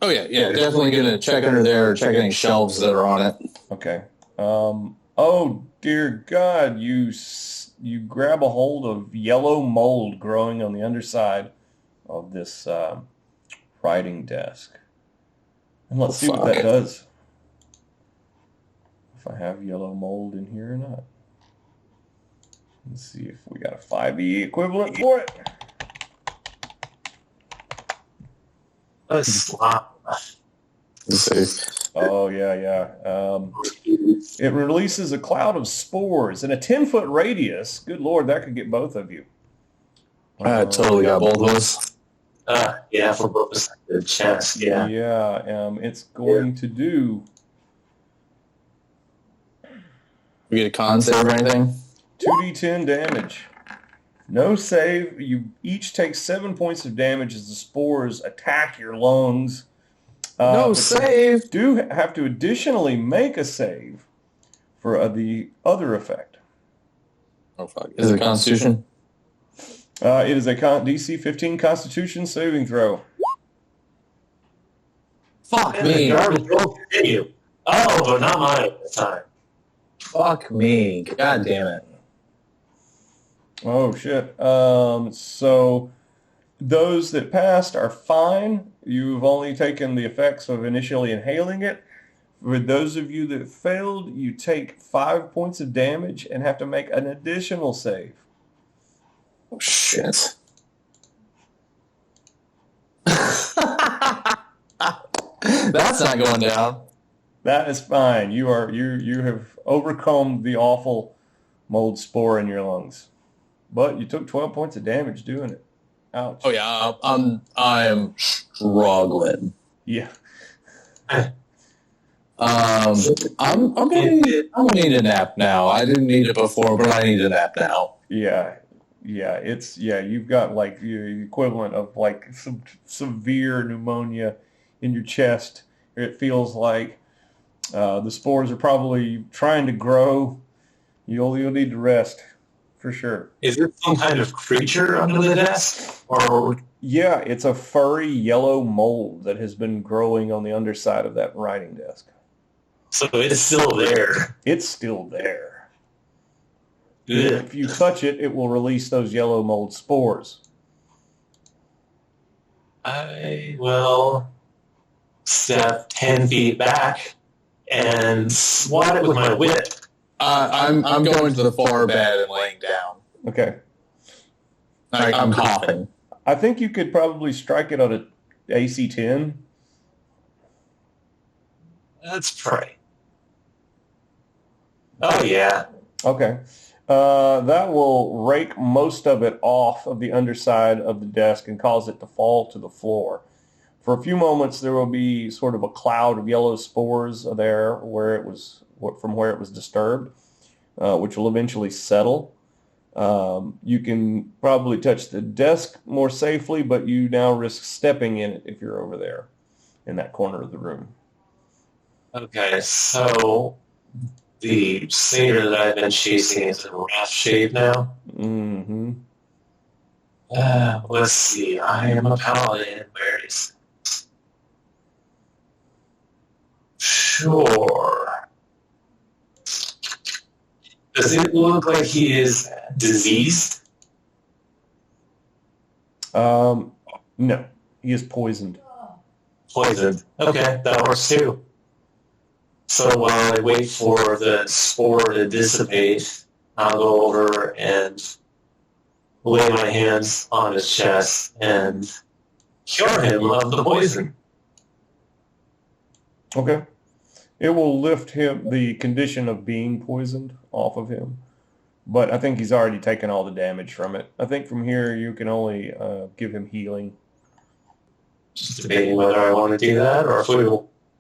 Oh yeah, definitely gonna check under there, check any shelves that are on it. Okay. Oh dear God! You grab a hold of yellow mold growing on the underside of this writing desk, and let's see what that does. If I have yellow mold in here or not. Let's see if we got a 5e equivalent for it. A slop. Let's see. Oh, yeah. It releases a cloud of spores in a 10-foot radius. Good Lord, that could get both of you. I totally got both of us. Yeah, for both sides of the chest, yeah. Yeah, it's going to do... We get a con save or anything? 2d10 damage. No save. You each take 7 points of damage as the spores attack your lungs. No save. You do have to additionally make a save for the other effect. Oh fuck! Is it Constitution? It is a DC 15 Constitution saving throw. Fuck me! Garbage will continue. Oh, but not mine this time. Fuck me! God damn it! Oh shit. So those that passed are fine. You've only taken the effects of initially inhaling it. For those of you that failed, you take 5 points of damage and have to make an additional save. Oh shit! That's not going down. That is fine. You have overcome the awful mold spore in your lungs. But you took 12 points of damage doing it. Ouch. Oh yeah, I'm struggling. Yeah. I'm gonna need a nap now. I didn't need it before, but I need a nap now. Yeah. You've got like the equivalent of like some severe pneumonia in your chest. It feels like the spores are probably trying to grow. You'll need to rest for sure. Is it some kind of creature under the desk? Or Yeah, it's a furry yellow mold that has been growing on the underside of that writing desk. so it's still there? It's still there. Good. If you touch it, it will release those yellow mold spores. I will step 10 feet back and swat it with my whip. I'm going to the far bed and laying down. Okay. I'm coughing. I think you could probably strike it on a AC 10. Let's pray. Oh, yeah. Okay. That will rake most of it off of the underside of the desk and cause it to fall to the floor. For a few moments, there will be sort of a cloud of yellow spores there from where it was disturbed, which will eventually settle. You can probably touch the desk more safely, but you now risk stepping in it if you're over there in that corner of the room. Okay, so the satyr that I've been chasing is in wrath shape now. Mm-hmm. Let's see. I am a paladin. Where is it? Sure. Does it look like he is diseased? No, he is poisoned. Poisoned. Okay, that works too. So while I wait for the spore to dissipate, I'll go over and lay my hands on his chest and cure him of the poison. Okay. It will lift the condition of being poisoned off of him. But I think he's already taken all the damage from it. I think from here you can only give him healing. Just debating whether I want to do that or if we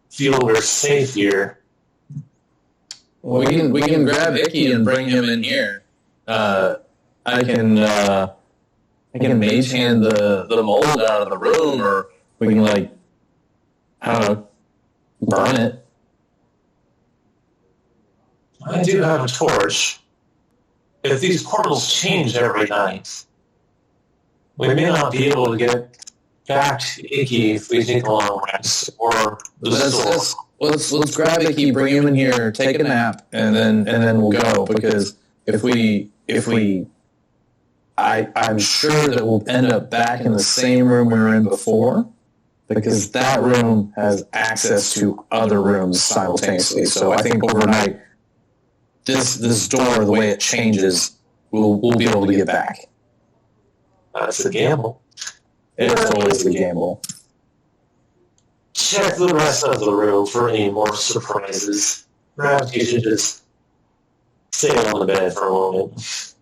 feel we're safe here. Well, we can grab Icky and bring him in here. I can mage hand the mold out of the room, or we can I don't know, burn it. I do have a torch. If these portals change every night, we may not be able to get back to Icky if we take a long rest or the store. Let's grab Icky, bring him in here, take a nap, and then we'll go. Because I'm sure that we'll end up back in the same room we were in before, because that room has access to other rooms simultaneously. So I think overnight, this door, the way it changes, we'll be able to get back. That's a gamble. It's always a gamble. Check the rest of the room for any more surprises. Perhaps you should just stay on the bed for a moment.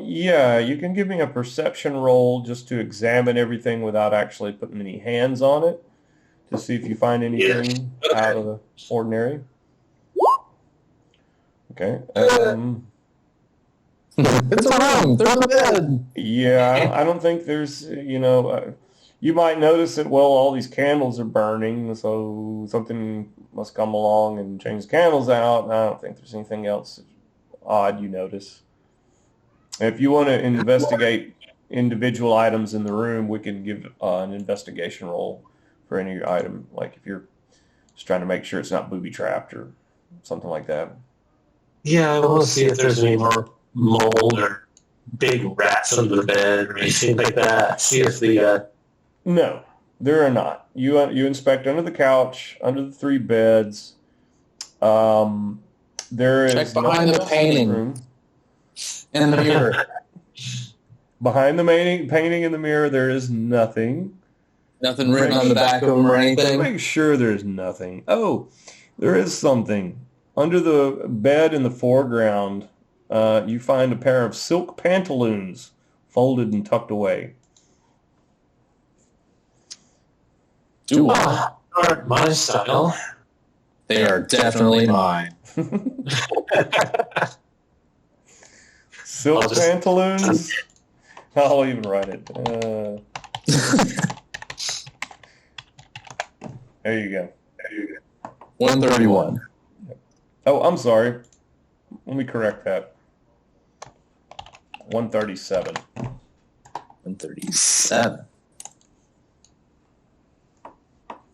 Yeah, you can give me a perception roll just to examine everything without actually putting any hands on it, to see if you find anything out of the ordinary. Okay. It's a room. They're on the bed. Yeah, I don't think there's, you might notice that, well, all these candles are burning, so something must come along and change the candles out. And I don't think there's anything else odd you notice. If you want to investigate individual items in the room, we can give an investigation roll for any item. Like if you're just trying to make sure it's not booby-trapped or something like that. Yeah, I want to see if there's any more mold or big rats under the bed or anything like that. See if the... No, there are not. You inspect under the couch, under the 3 beds. There is check behind the painting in the mirror. Behind the painting in the mirror, there is nothing. Nothing written on the back of them or anything? Make sure there's nothing. Oh, there is something. Under the bed in the foreground, you find a pair of silk pantaloons folded and tucked away. Aren't my style. They are definitely mine. Silk pantaloons? I'll even write it. There you go. 131. Oh, I'm sorry. Let me correct that. 137. 137.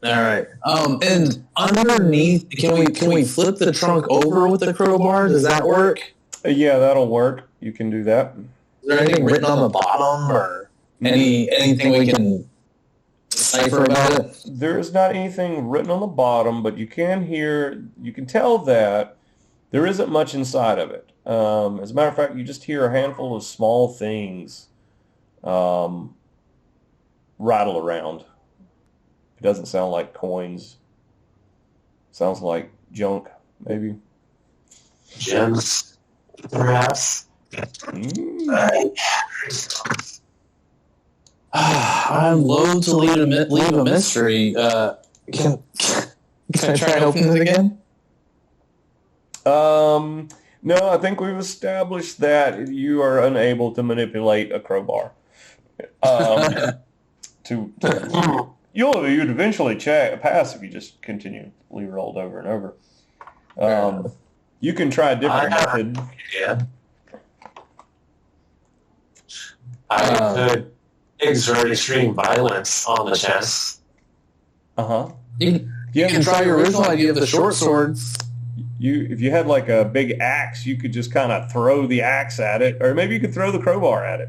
All right. And underneath, can we flip the trunk over with the crowbar? Does that work? Yeah, that'll work. You can do that. Is there anything written on the bottom or anything we can decipher about it? There is not anything written on the bottom, but you can tell that there isn't much inside of it. As a matter of fact, you just hear a handful of small things rattle around. It doesn't sound like coins. It sounds like junk, maybe. Gems, perhaps. I'm loath to leave a mystery. Can I try and open it again? No, I think we've established that you are unable to manipulate a crowbar. You'd eventually pass if you just continually rolled over and over. You can try a different method. Yeah. I could exert extreme violence on the chest. Uh-huh. You can try your original idea of the short swords. If you had like a big axe, you could just kind of throw the axe at it, or maybe you could throw the crowbar at it.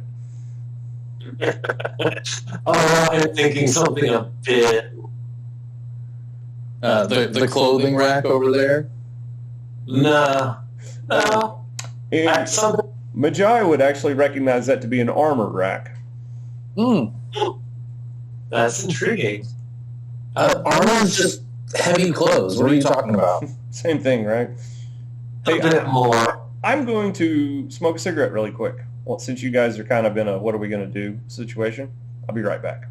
I'm thinking something a bit... The clothing rack over there? No. Magi would actually recognize that to be an armor rack. That's intriguing. Armor is just heavy clothes. What are you talking about? Same thing, right? A bit more. I'm going to smoke a cigarette really quick. Well, since you guys are kind of in a what are we going to do situation, I'll be right back.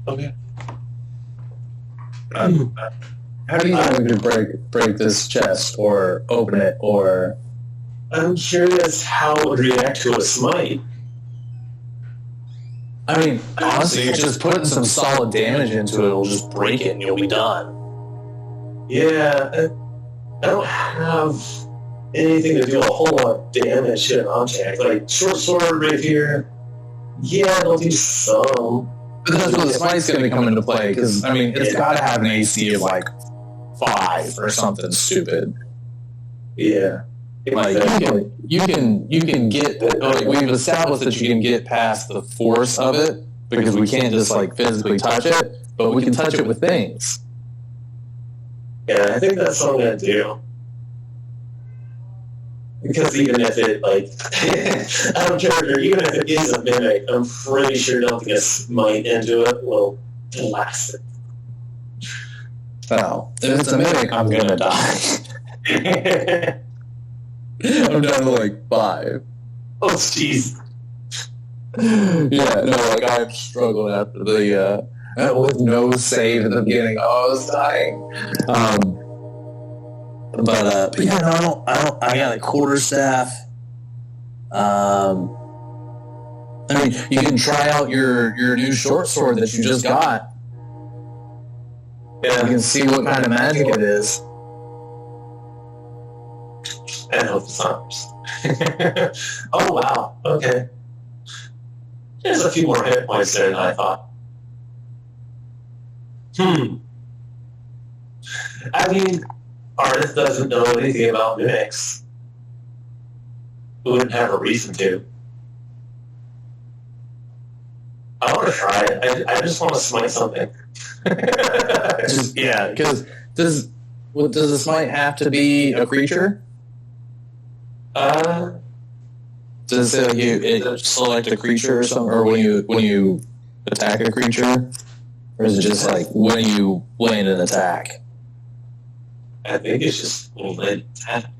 Okay. How do you think we could break this chest or open it or... I'm curious how it would react to a smite. I mean, honestly, just putting some solid damage into it will just break it and you'll be done. Yeah, I don't have anything to do a whole lot of damage to an object. Like, short sword right here, yeah, it'll do some. But that's where the smite's going to come into play, because, I mean, it's got to have an AC of, like, 5 or something stupid. Yeah. Like, you can get, like, we've established that you can get past the force of it, because we can't just, like, physically touch it, but we can touch it with things. Yeah, I think that's what I'm going to do. Because even if it, like, out of character, even if it is a mimic, I'm pretty sure dumping a smite into it will blast it. Oh, if it's a mimic, I'm going to die. I'm down to, like, 5. Oh, jeez. Yeah, no, like, I'm struggling after the, with no save at the beginning. Oh, I was dying. But yeah, no, I got a quarterstaff. I mean, you can try out your new short sword that you just got. Yeah. You can see what kind of magic it is. And hope it's arms. Oh, wow. Okay. There's a few more hit points there than I thought. I mean, Artist doesn't know anything about mimics. We wouldn't have a reason to. I want to try it. I just want to smite something. Yeah, because does the smite have to be a creature? Does it select a creature or something, or when you attack a creature, or is it just like when you land an attack? I think it's just land attack.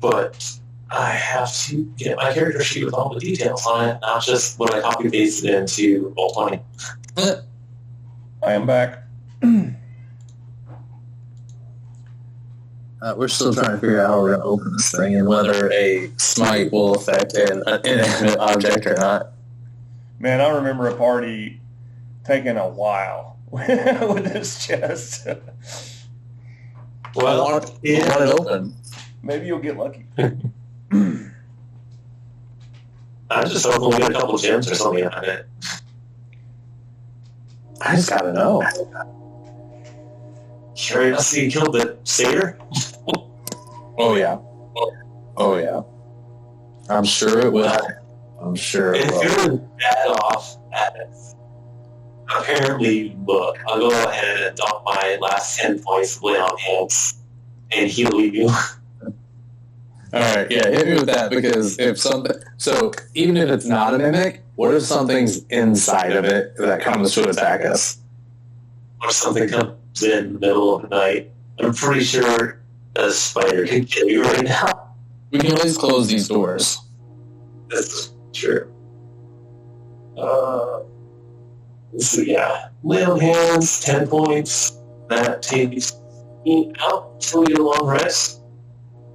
But I have to get my character sheet with all the details on it, not just what I copy pasted into Roll20. I am back. We're still trying to figure out how we're going to open this thing and whether a smite will affect an inanimate object or not. Man, I remember a party taking a while with this chest. Well, I want it open. Maybe you'll get lucky. I just hope we'll get a couple gems or something on it. I just got to know. Curiosity killed the satyr? Oh, yeah. Oh, yeah. I'm sure it will. I'm sure it If will. you're bad off at it, apparently, look, I'll go ahead and dump my last 10 points of lay on hands and heal you. Alright, yeah, hit me with that, because if something... So, even if it's not a mimic, what if something's inside of it that comes to attack us? Or something comes in the middle of the night. I'm pretty sure a spider can kill you right now. We can always close these doors. This is true. So yeah, lay on hands, 10 points. That takes me out till we get a long rest.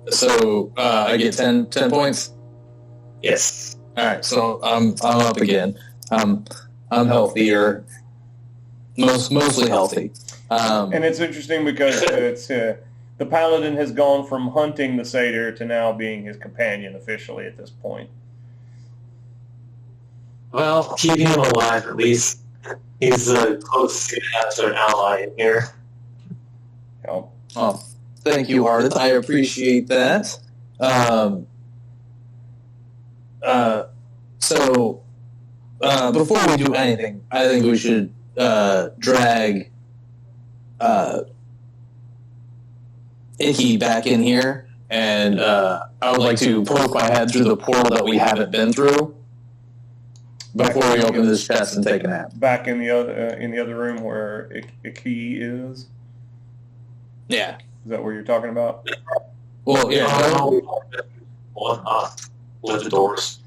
So, I get 10 points? Yes. Alright, so I'm up again. I'm healthier. Mostly healthy. And it's interesting because it's the paladin has gone from hunting the satyr to now being his companion officially at this point. Well, keep him alive at least. He's close to an ally in here. Yep. Oh, thank you, Ardith. I appreciate that. So, before we do anything, I think we should drag Icky back in here and I would like to poke my head through the portal that we haven't been through before we open this chest and take a nap. Back in the other room where Iki is. Yeah. Is that what you're talking about? Well, yeah. With the doors.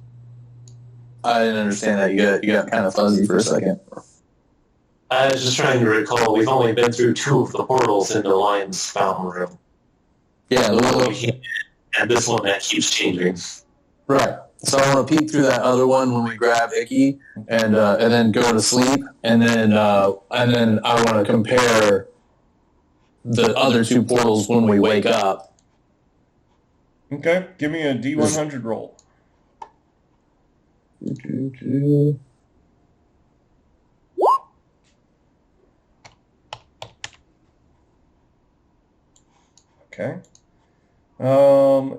I didn't understand that. You got kind of fuzzy for a second. I was just trying to recall. We've only been through 2 of the portals in the Lion's Fountain Room. Yeah, and this one that keeps changing. Right. So I want to peek through that other one when we grab Icky, and then go to sleep, and then I want to compare the other 2 portals when we wake up. Okay, give me a D100 roll. Okay.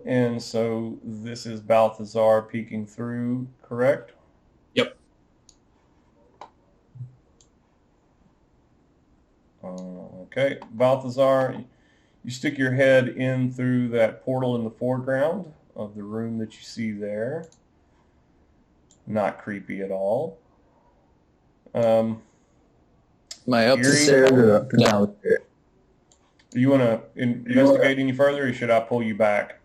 And so this is Balthazar peeking through, correct? Yep. Okay, Balthazar, you stick your head in through that portal in the foreground of the room that you see there. Not creepy at all. Am I up the stairs or up and down the stairs? Do you want to investigate any further, or should I pull you back?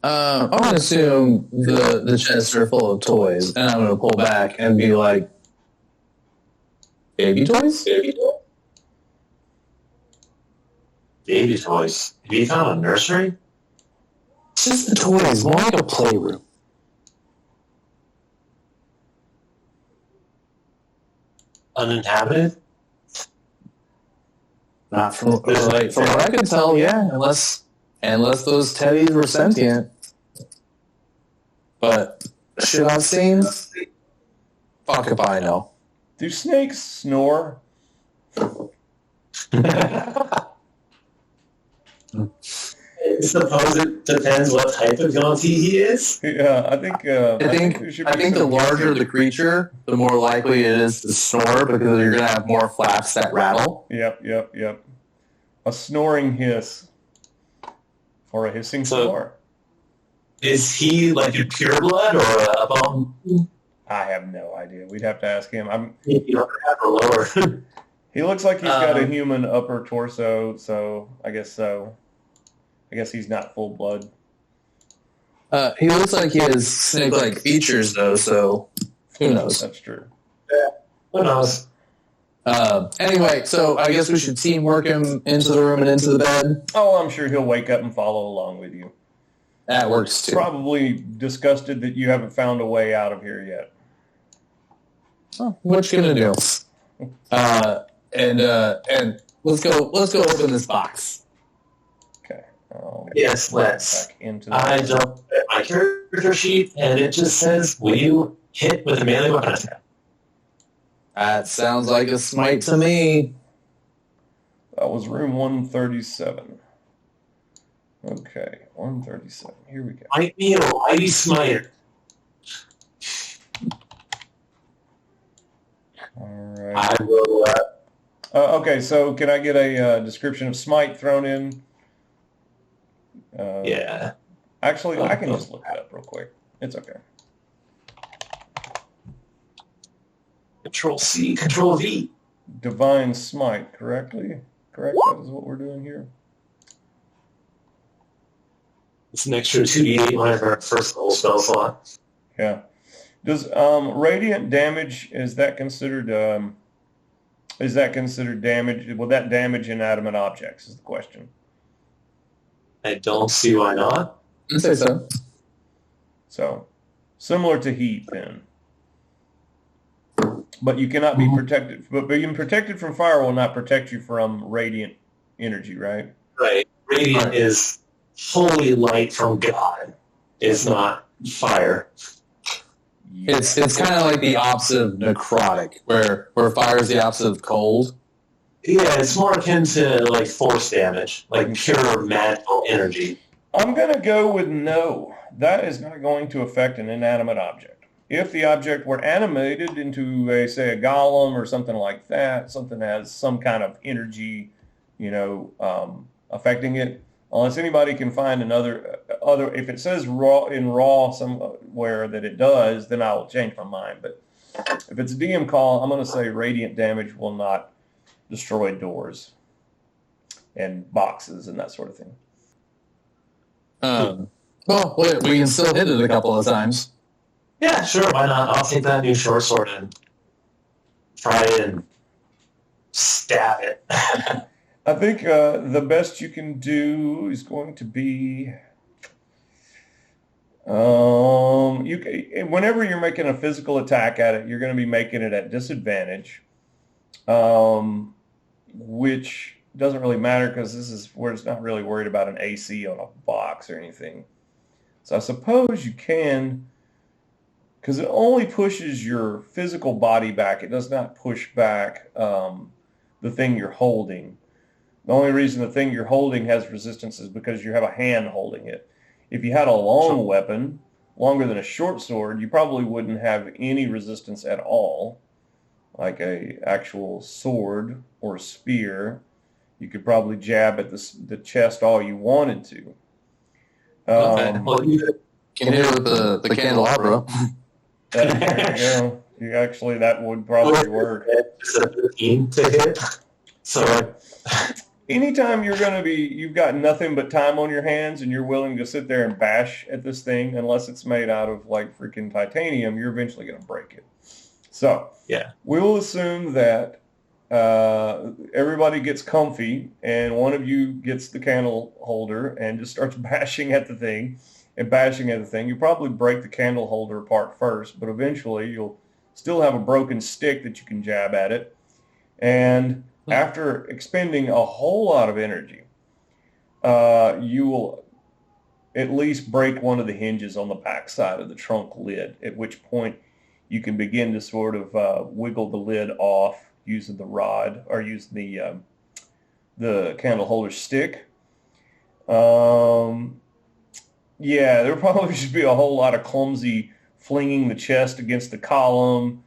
I'm going to assume the chests are full of toys, and I'm going to pull back and be like, baby toys? Baby toys. Have you found a nursery? It's just the toys, more like a playroom. Uninhabited? Not from what I can tell, yeah, unless those teddies were sentient. But shit I've seen, fuck if I know. Do snakes snore? I suppose it depends what type of Yaun-ti he is. Yeah, I think the larger the creature, the more likely it is to snore because you're going to have more flaps that rattle. Yep. A snoring hiss. Or a hissing snore. Is he like a pureblood or a bone? I have no idea. We'd have to ask him. He lower. He looks like he's got a human upper torso, so I guess so. I guess he's not full blood. He looks like he has snake-like features, though, so who knows? That's true. Yeah, who knows? Anyway, so I guess we should teamwork him into the room and into the bed. Oh, I'm sure he'll wake up and follow along with you. That works, too. Probably disgusted that you haven't found a way out of here yet. Oh, what you gonna do? And let's go open this box. Yes, let's. I jump at my character sheet, and it just says, will you hit with a melee weapon attack? That sounds like a smite to me. That was room 137. Okay, 137. Here we go. Might be a mighty smiter. All right. I will... okay, so can I get a description of smite thrown in? Yeah. Actually, I can just look it up real quick. It's okay. Control C, Control V. Divine smite, correct? That is what we're doing here. It's an extra 2d8 whenever first level spell slot. Yeah. Does radiant damage, is that considered damage? Will that damage inanimate objects is the question. I don't see why not. I'd say so. So, similar to heat then. But you cannot be protected. But being protected from fire will not protect you from radiant energy, right? Right. Radiant is fully light from God. It's not fire. It's kind of like the opposite of necrotic, where fire is the opposite of cold. Yeah, it's more akin to like force damage, like pure magical energy. I'm going to go with no. That is not going to affect an inanimate object. If the object were animated into, say, a golem or something like that, something that has some kind of energy, affecting it. Unless anybody can find other, if it says raw somewhere that it does, then I'll change my mind. But if it's a DM call, I'm going to say radiant damage will not destroy doors and boxes and that sort of thing. Well, we can still hit it a couple of times. Yeah, sure, why not? I'll take that new short sword and try and stab it. I think the best you can do is going to be whenever you're making a physical attack at it, you're going to be making it at disadvantage, which doesn't really matter because this is where it's not really worried about an AC on a box or anything. So I suppose you can, because it only pushes your physical body back. It does not push back the thing you're holding. The only reason the thing you're holding has resistance is because you have a hand holding it. If you had a long weapon, longer than a short sword, you probably wouldn't have any resistance at all. Like a actual sword or spear, you could probably jab at the chest all you wanted to. Okay. Well, you can hit it with the candelabra. There you go. Actually, that would probably work. It's a 15 to hit. So anytime you've got nothing but time on your hands and you're willing to sit there and bash at this thing, unless it's made out of like freaking titanium, you're eventually going to break it. So yeah, we will assume that everybody gets comfy and one of you gets the candle holder and just starts bashing at the thing. You probably break the candle holder apart first, but eventually you'll still have a broken stick that you can jab at it. And after expending a whole lot of energy, you will at least break one of the hinges on the back side of the trunk lid, at which point you can begin to sort of wiggle the lid off using the rod or using the candle holder stick. Yeah, there probably should be a whole lot of clumsy flinging the chest against the column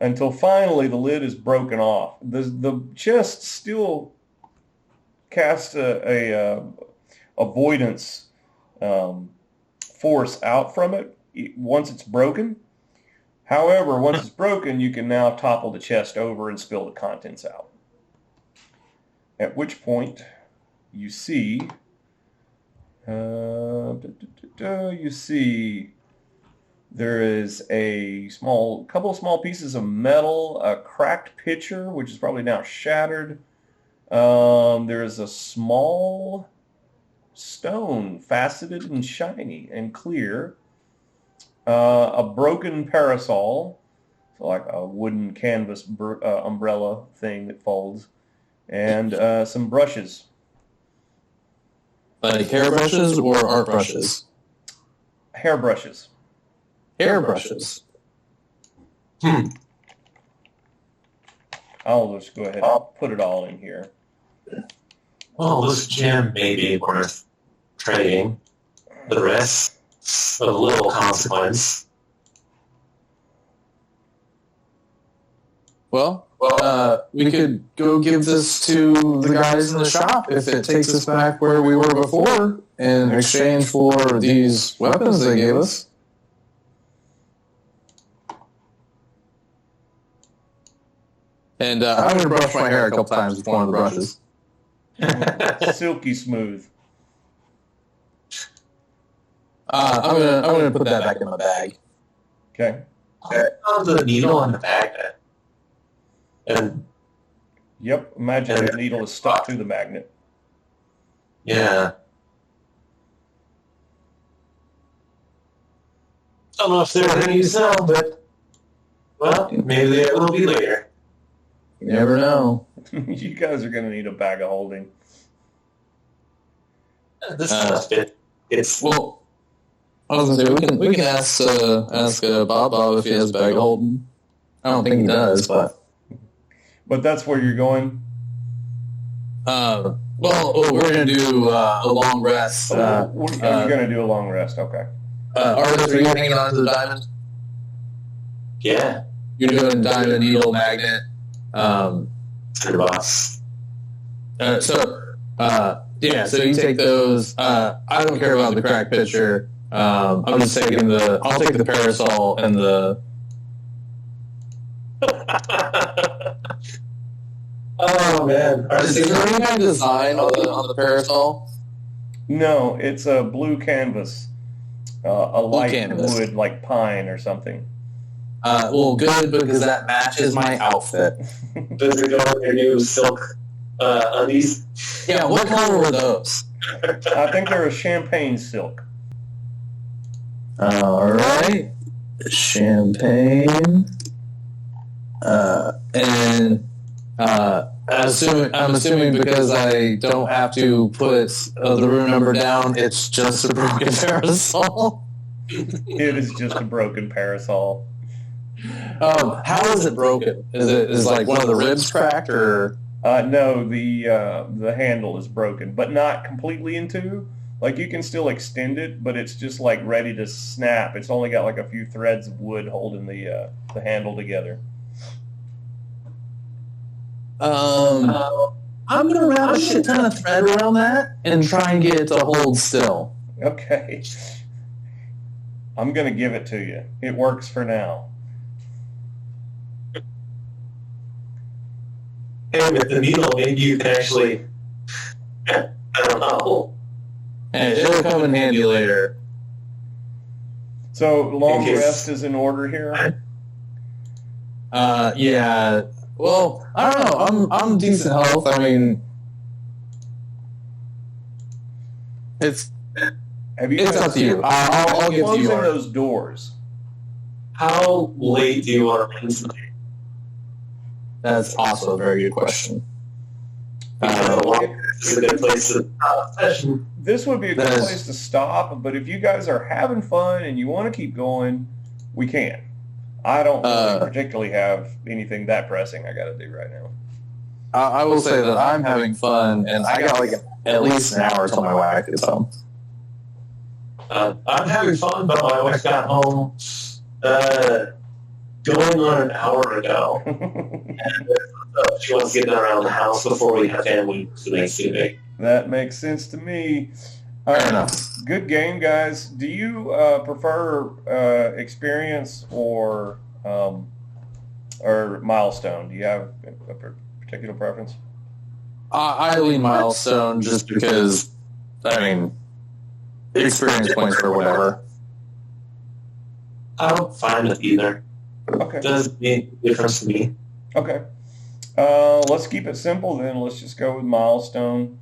until finally the lid is broken off. The chest still casts a avoidance force out from it once it's broken. However, once it's broken, you can now topple the chest over and spill the contents out. At which point you see there is a couple of small pieces of metal, a cracked pitcher, which is probably now shattered. There is a small stone, faceted and shiny and clear. A broken parasol, so like a wooden canvas umbrella thing that folds, and some brushes. Like hair brushes or art brushes? Hair brushes. Hair brushes. I'll just go ahead and put it all in here. Well, this gem may be worth trading. The rest of little consequence. Well, we could go give this to the guys in the shop if it takes us back where we were before in exchange for these weapons they gave us. And I'm going to brush my hair a couple times with one of the brushes. Silky smooth. I'm gonna put that back in my bag. Okay. The needle in the magnet. And yep, imagine the needle is stuck to the magnet. Yeah. I don't know if they're any use now, but well, maybe they will be later. You never know. You guys are gonna need a bag of holding. This stuff it's well. I was gonna say we can ask Bob if he has a bag of holding. I don't think he does, but that's where you're going. Well, we're gonna do a long rest. You're gonna do a long rest, okay? Arthur, are you hanging on to the diamond? Yeah. You're doing diamond, needle, magnet. To the boss. So Yeah, so you take those. I don't care about the crack pitcher. I'm just taking I'll take the parasol and the... Oh, man. Is there any kind of design on the parasol? No, it's a blue canvas. A light canvas. wood like pine or something. Well, good, because that matches my outfit. Does it go with your new silk undies? Yeah, what color were those? I think they're a champagne silk. All right. Champagne. I'm assuming because I don't have to put the room number down, it's just a broken parasol. It is just a broken parasol. How is it broken? Is like one of the ribs cracked, or? No, the handle is broken, but not completely in two. Like, you can still extend it, but it's just like ready to snap. It's only got like a few threads of wood holding the handle together. I'm gonna wrap a shit ton of thread around that and try and get it to hold still. Okay. I'm gonna give it to you. It works for now. And with the needle, maybe you can actually... I don't know. Hey, it'll come in handy later. So, long rest is in order here? Yeah. Well, I don't know. I'm decent health. I mean, it's up to you. I'll give closing you those doors. How late do you want to run tonight? That's also a very good question. This is a good place to stop the session. This would be a good place to stop, but if you guys are having fun and you want to keep going, we can. I don't really particularly have anything that pressing I got to do right now. I will say that I'm having fun, and I got like at least an hour till my wife gets home. I'm having fun, but my wife got home going on an hour ago. And she wants to get done around the house before we have family for Thanksgiving. That makes sense to me. All Fair right. enough. Good game, guys. Do you prefer experience or milestone? Do you have a particular preference? I lean milestone just because, I mean, experience points or whatever. I'm fine with either. Okay. It doesn't make a difference to me. Okay. Let's keep it simple then. Let's just go with milestone.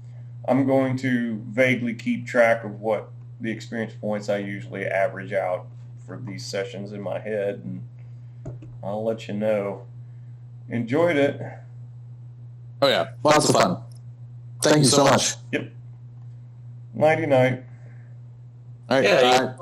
I'm going to vaguely keep track of what the experience points I usually average out for these sessions in my head, and I'll let you know. Enjoyed it. Oh yeah, lots of fun. Thank you so much. Yep. Nighty-night. All right. Yeah,